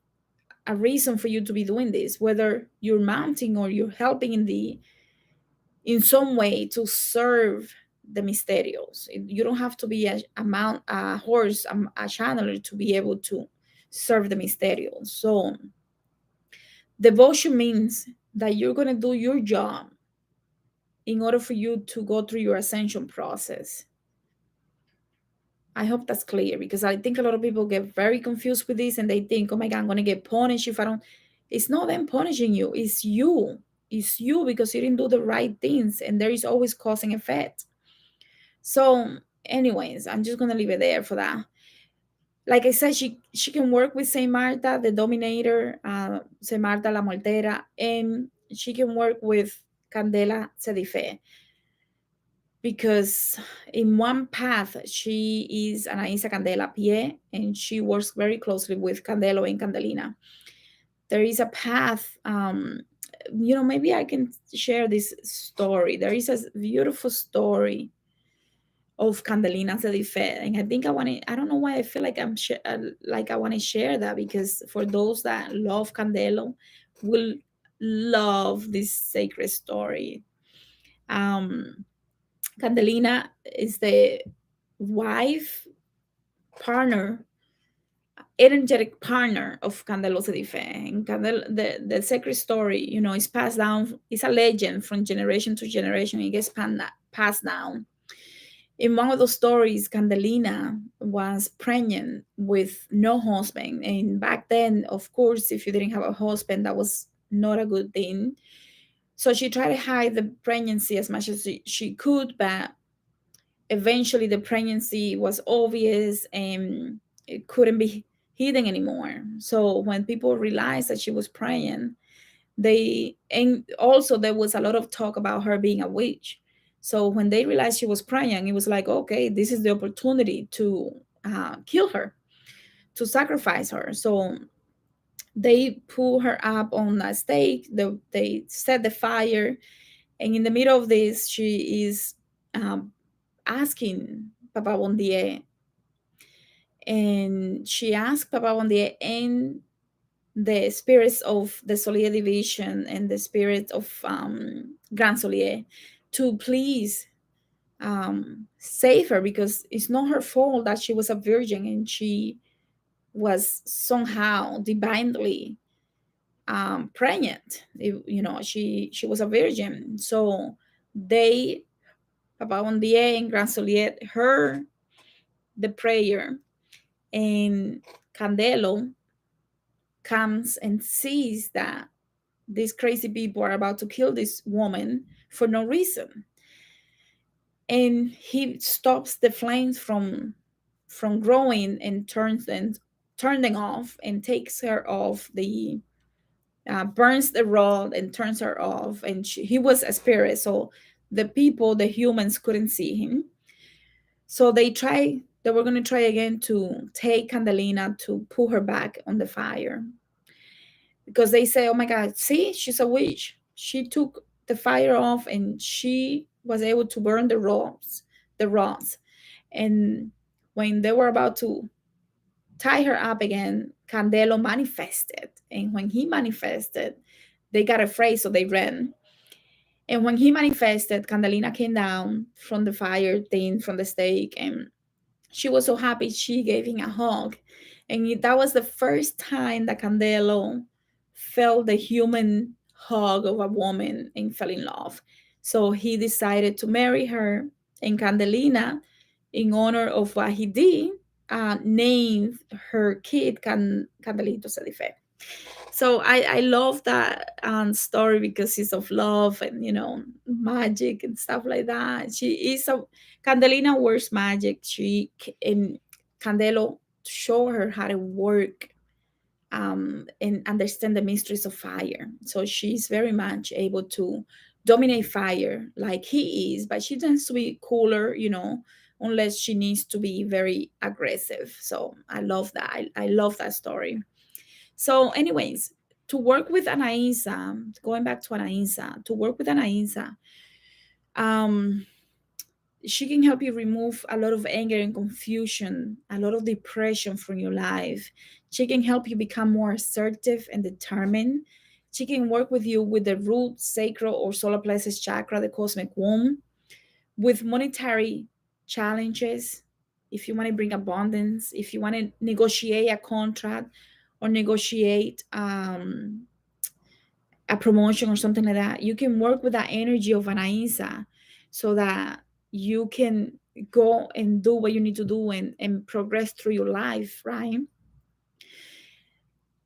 a reason for you to be doing this, whether you're mounting or you're helping in some way to serve the mysterios. You don't have to be a horse, a channeler to be able to serve the mysterios. So devotion means that you're going to do your job in order for you to go through your ascension process. I hope that's clear, because I think a lot of people get very confused with this and they think, oh my God, I'm going to get punished if I don't. It's not them punishing you, it's you. It's you because you didn't do the right things, and there is always cause and effect. So, anyways, I'm just going to leave it there for that. Like I said, she can work with Saint Marta, the Dominator, Saint Marta la Moltera, and she can work with Candela Sedife, because in one path she is Anaisa Candela Pie, and she works very closely with Candelo and Candelina. There is a path, maybe I can share this story. There is a beautiful story of Candelina Sedife, and I think I don't know why I feel like like I want to share that, because for those that love Candelo will love this sacred story. um Candelina is the wife, partner, energetic partner of Candelo Sedife. And the sacred story, is passed down. It's a legend from generation to generation. It gets passed down. In one of those stories, Candelina was pregnant with no husband. And back then, of course, if you didn't have a husband, that was not a good thing. So she tried to hide the pregnancy as much as she could, but eventually the pregnancy was obvious and it couldn't be hidden anymore. So when people realized that she was pregnant, and also there was a lot of talk about her being a witch. So when they realized she was pregnant, it was like, okay, this is the opportunity to kill her, to sacrifice her. So they pull her up on a stake. They set the fire, and in the middle of this, she is um, asking Papa Bondier, and she asked Papa Bondier and the spirits of the Solier division and the spirit of Grand Solier to please save her, because it's not her fault that she was a virgin and she was somehow divinely pregnant. She was a virgin. So they, Papa Bondier and Grand Solier, heard the prayer, and Candelo comes and sees that these crazy people are about to kill this woman for no reason, and he stops the flames from growing and turn them off, and takes her off the burns the rod and turns her off. And he was a spirit, so the humans couldn't see him. So they were going to try again to take Candelina to pull her back on the fire, because they say, oh my God, see, she's a witch. She took the fire off and she was able to burn the rods. And when they were about to tie her up again, Candelo manifested. And when he manifested, they got afraid, so they ran. And when he manifested, Candelina came down from the fire thing, from the stake, and she was so happy. She gave him a hug. And that was the first time that Candelo felt the human hug of a woman and fell in love. So he decided to marry her. And Candelina, in honor of what he did, named her kid Candelito Sedife. So I love that story because it's of love and magic and stuff like that. She is a Candelina works magic. And Candelo show her how to work and understand the mysteries of fire. So she's very much able to dominate fire like he is, but she tends to be cooler, unless she needs to be very aggressive. So I love that. I love that story. So, anyways, to work with Anaisa, going back to Anaisa, to work with Anaisa, um, she can help you remove a lot of anger and confusion, a lot of depression from your life. She can help you become more assertive and determined. She can work with you with the root, sacral, or solar plexus chakra, the cosmic womb, with monetary challenges. If you want to bring abundance, if you want to negotiate a contract or negotiate a promotion or something like that, you can work with that energy of Anaisa so that you can go and do what you need to do and progress through your life, right?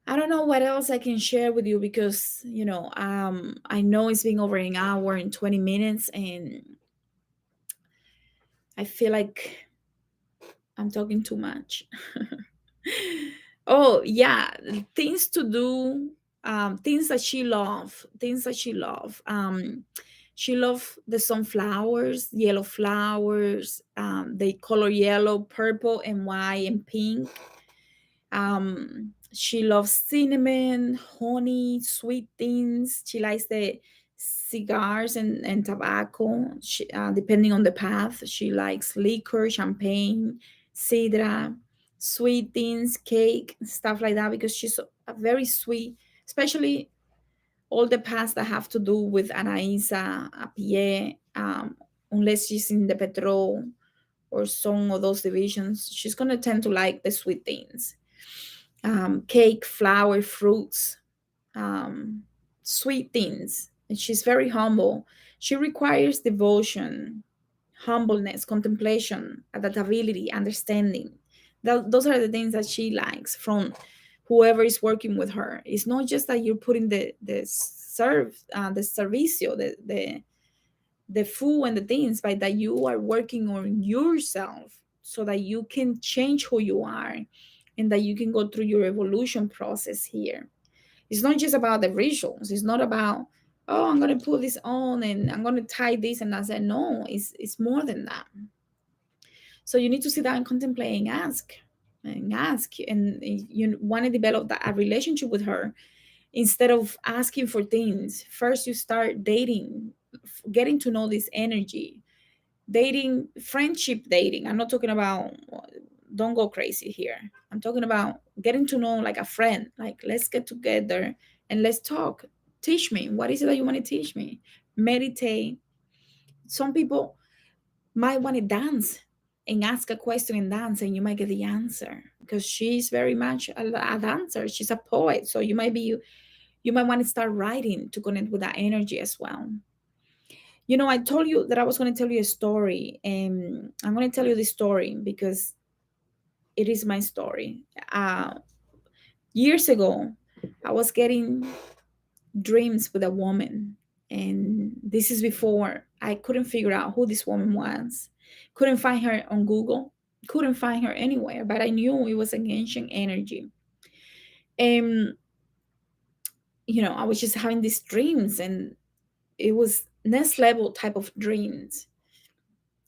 I don't know what else I can share with you because, I know it's been over an hour and 20 minutes, and I feel like I'm talking too much. Oh, yeah, things to do, things that she love, things that she love. She love the sunflowers, yellow flowers. They color yellow, purple, and white and pink. She loves cinnamon, honey, sweet things. She likes the cigars and tobacco. Depending on the path, she likes liquor, champagne, sidra, sweet things, cake, stuff like that, because she's a very sweet, especially all the paths that have to do with Anaisa, Apie, unless she's in the Petro or some of those divisions, she's going to tend to like the sweet things. Cake, flour, fruits, um, sweet things. And she's very humble. She requires devotion, humbleness, contemplation, adaptability, understanding. Those are the things that she likes from whoever is working with her. It's not just that you're putting the servicio, the food and the things, but that you are working on yourself so that you can change who you are and that you can go through your evolution process here. It's not just about the rituals. It's not about, oh, I'm gonna put this on and I'm gonna tie this and I said no, it's more than that. So you need to sit down and contemplate and you want to develop a relationship with her instead of asking for things. First you start dating, getting to know this energy, dating, friendship dating. I'm not talking about, don't go crazy here. I'm talking about getting to know like a friend, like let's get together and let's talk. Teach me, what is it that you want to teach me? Meditate. Some people might want to dance and ask a question and dance, and you might get the answer because she's very much a dancer. She's a poet, so you might want to start writing to connect with that energy as well. I told you that I was going to tell you a story, and I'm going to tell you this story because it is my story. Years ago, I was getting dreams with a woman, and this is before I couldn't figure out who this woman was. Couldn't find her on Google, couldn't find her anywhere, but I knew it was an ancient energy. And I was just having these dreams, and it was next level type of dreams.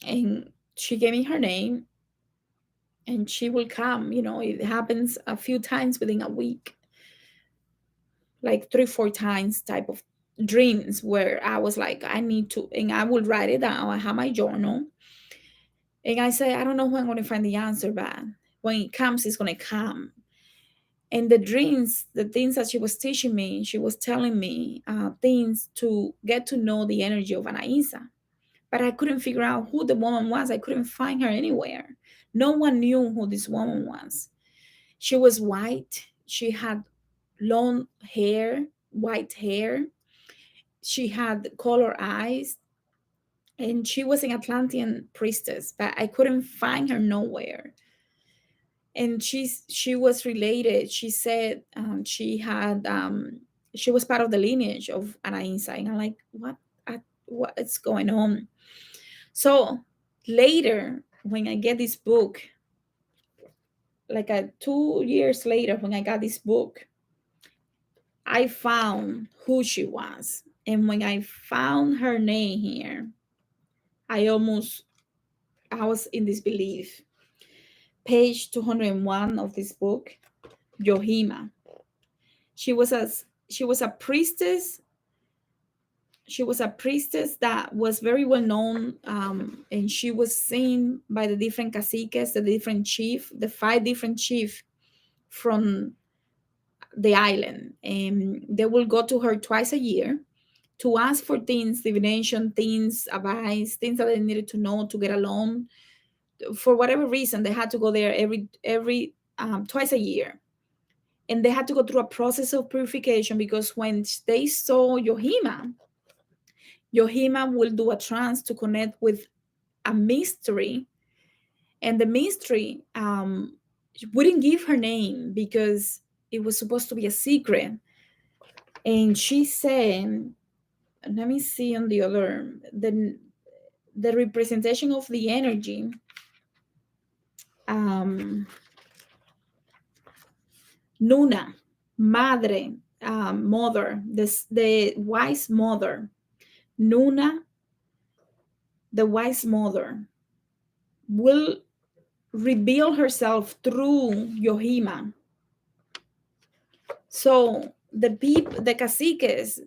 And she gave me her name, and she will come. It happens a few times within a week, like 3 4 times type of dreams where I was like, I need to, and I will write it down. I have my journal, and I say, I don't know when I'm going to find the answer, but when it comes, it's going to come. And the dreams, the things that she was teaching me, she was telling me things to get to know the energy of Anaisa. But I couldn't figure out who the woman was. I couldn't find her anywhere. No one knew who this woman was. She was white. She had long hair, white hair. She had color eyes. And she was an Atlantean priestess, but I couldn't find her nowhere. And she was related. She said she was part of the lineage of Anaisa. And I'm like, what's going on? So later, when I get this book, like 2 years later, when I got this book, I found who she was. And when I found her name here, I was in disbelief. Page 201 of this book, Yohima. She was a she was a priestess. She was a priestess that was very well known, and she was seen by the different caciques, the different chief, the 5 different chief from the island. And they will go to her twice a year to ask for things, divination, things, advice, things that they needed to know to get along. For whatever reason, they had to go there every twice a year, and they had to go through a process of purification, because when they saw Yohima will do a trance to connect with a mystery, and the mystery wouldn't give her name because it was supposed to be a secret. And she said, let me see on the other, the representation of the energy. Nuna, madre, mother, the wise mother. Nuna, the wise mother, will reveal herself through Yohima. So the caciques,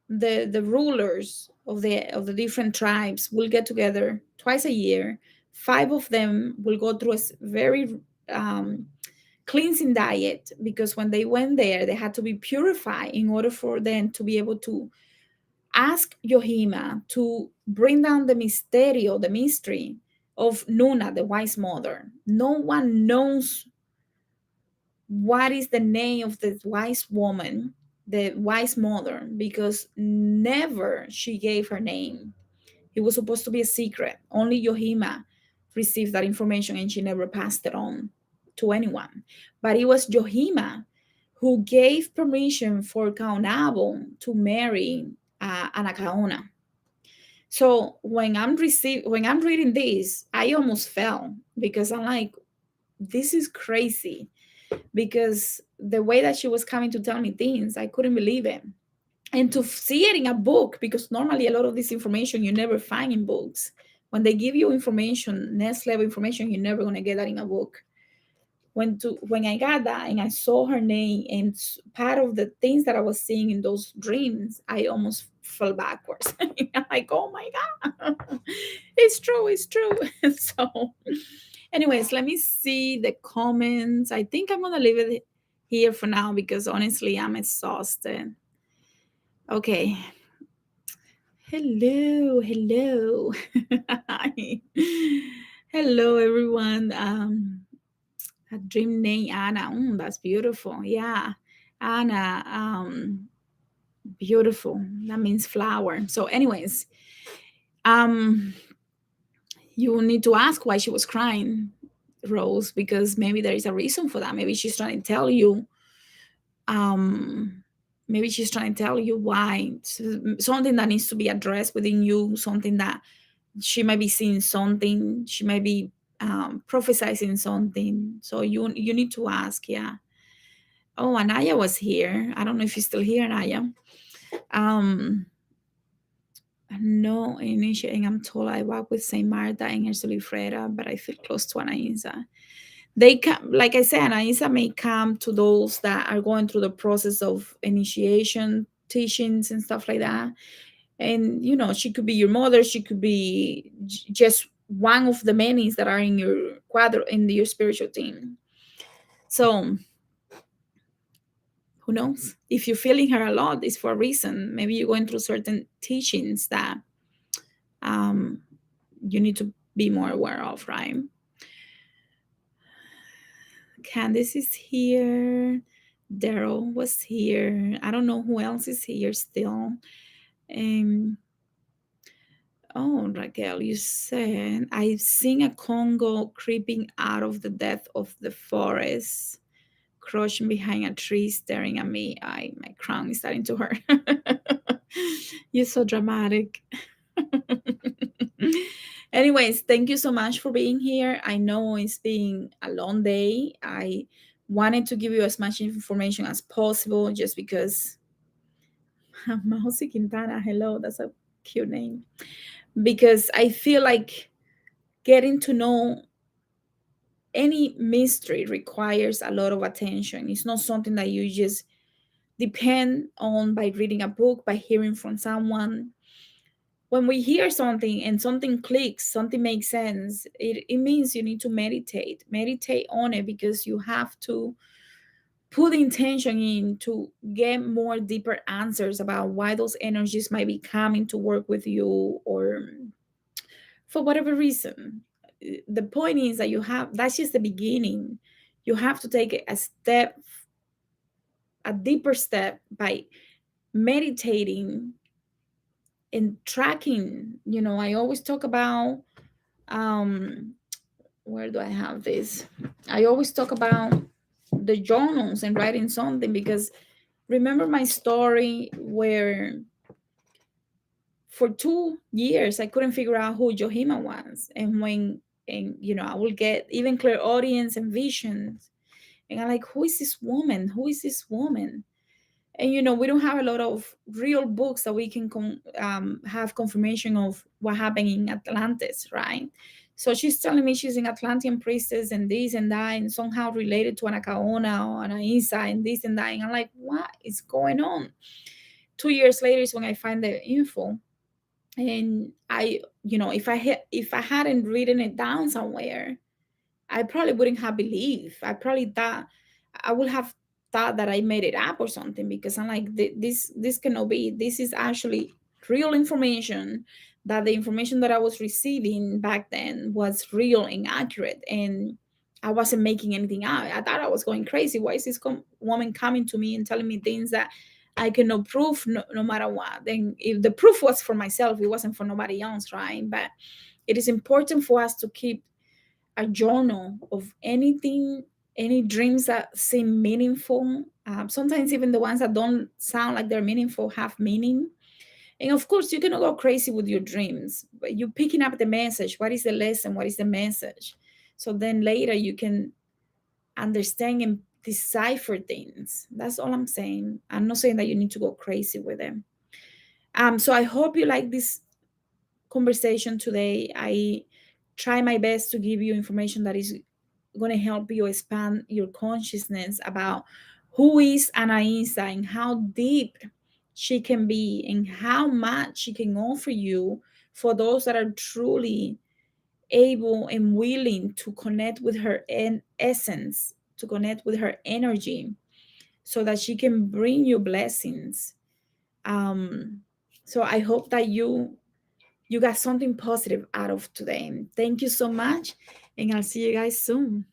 the rulers of the different tribes will get together twice a year. 5 of them will go through a very cleansing diet, because when they went there, they had to be purified in order for them to be able to ask Yohima to bring down the mystery of Nuna, the wise mother. No one knows what is the name of the wise woman, the wise mother, because never she gave her name. It was supposed to be a secret. Only Yohima received that information, and she never passed it on to anyone. But it was Yohima who gave permission for Kaonabo to marry Anakaona. So when I'm reading this, I almost fell, because I'm like, this is crazy. Because the way that she was coming to tell me things, I couldn't believe it. And to see it in a book, because normally a lot of this information you never find in books. When they give you information, next level information, you're never going to get that in a book. When I got that and I saw her name and part of the things that I was seeing in those dreams, I almost fell backwards. I'm like, oh my God, it's true. So anyways, let me see the comments. I think I'm gonna leave it here for now, because honestly, I'm exhausted. Okay. Hello. Hi. Hello, everyone. A dream name, Anna. That's beautiful. Yeah, Anna. Beautiful. That means flower. So, anyways, um, you need to ask why she was crying, Rose, because maybe there is a reason for that. Maybe she's trying to tell you. Maybe she's trying to tell you why, something that needs to be addressed within you, something that she might be seeing, something she might be prophesizing something. So you need to ask. Yeah. Oh, Anaya was here. I don't know if she's still here, Anaya. No, initiating. I'm told I walk with Saint Martha and Herzulifreda, but I feel close to Anaisa. They come, like I said, Anaisa may come to those that are going through the process of initiation, teachings, and stuff like that. And she could be your mother. She could be just one of the many that are in your your spiritual team. So Who knows? If you're feeling her a lot, it's for a reason. Maybe you're going through certain teachings that um, you need to be more aware of, right? Candice is here. Daryl was here. I don't know who else is here still. Um, oh, Raquel, you said, I've seen a Congo creeping out of the depth of the forest, crouching behind a tree, staring at me. My crown is starting to hurt. You're so dramatic. Anyways, thank you so much for being here. I know it's been a long day. I wanted to give you as much information as possible just because Mausi Quintana, hello, that's a cute name. Because I feel like getting to know any mystery requires a lot of attention. It's not something that you just depend on by reading a book, by hearing from someone. When we hear something and something clicks, something makes sense, it means you need to meditate on it, because you have to put the intention in to get more deeper answers about why those energies might be coming to work with you, or for whatever reason. The point is that that's just the beginning. You have to take a step, a deeper step, by meditating and tracking. I always talk about, um where do I have this? I always talk about the journals and writing something, because remember my story where for 2 years I couldn't figure out who Johima was, and I will get even clear audience and visions, and I'm like, who is this woman? Who is this woman? And we don't have a lot of real books that we can have confirmation of what happened in Atlantis, right? So she's telling me she's an Atlantean priestess and this and that, and somehow related to Anacaona or Anaisa and this and that. And I'm like, what is going on? 2 years later is when I find the info. And if I hadn't written it down somewhere, I probably wouldn't have believed. I would have thought that I made it up or something, because I'm like, this cannot be. This is actually real information. That the information that I was receiving back then was real and accurate, and I wasn't making anything out. I thought I was going crazy. Why is this woman coming to me and telling me things that I cannot prove, no matter what? Then if the proof was for myself, it wasn't for nobody else, right? But it is important for us to keep a journal of anything, any dreams that seem meaningful. Sometimes even the ones that don't sound like they're meaningful have meaning. And of course, you cannot go crazy with your dreams, but you're picking up the message. What is the lesson? What is the message? So then later you can understand and decipher things. That's all I'm saying. I'm not saying that you need to go crazy with them. So I hope you like this conversation today. I try my best to give you information that is going to help you expand your consciousness about who is Anaisa and how deep she can be and how much she can offer you, for those that are truly able and willing to connect with her essence, to connect with her energy, so that she can bring you blessings. Um, so I hope that you got something positive out of today. Thank you so much, and I'll see you guys soon.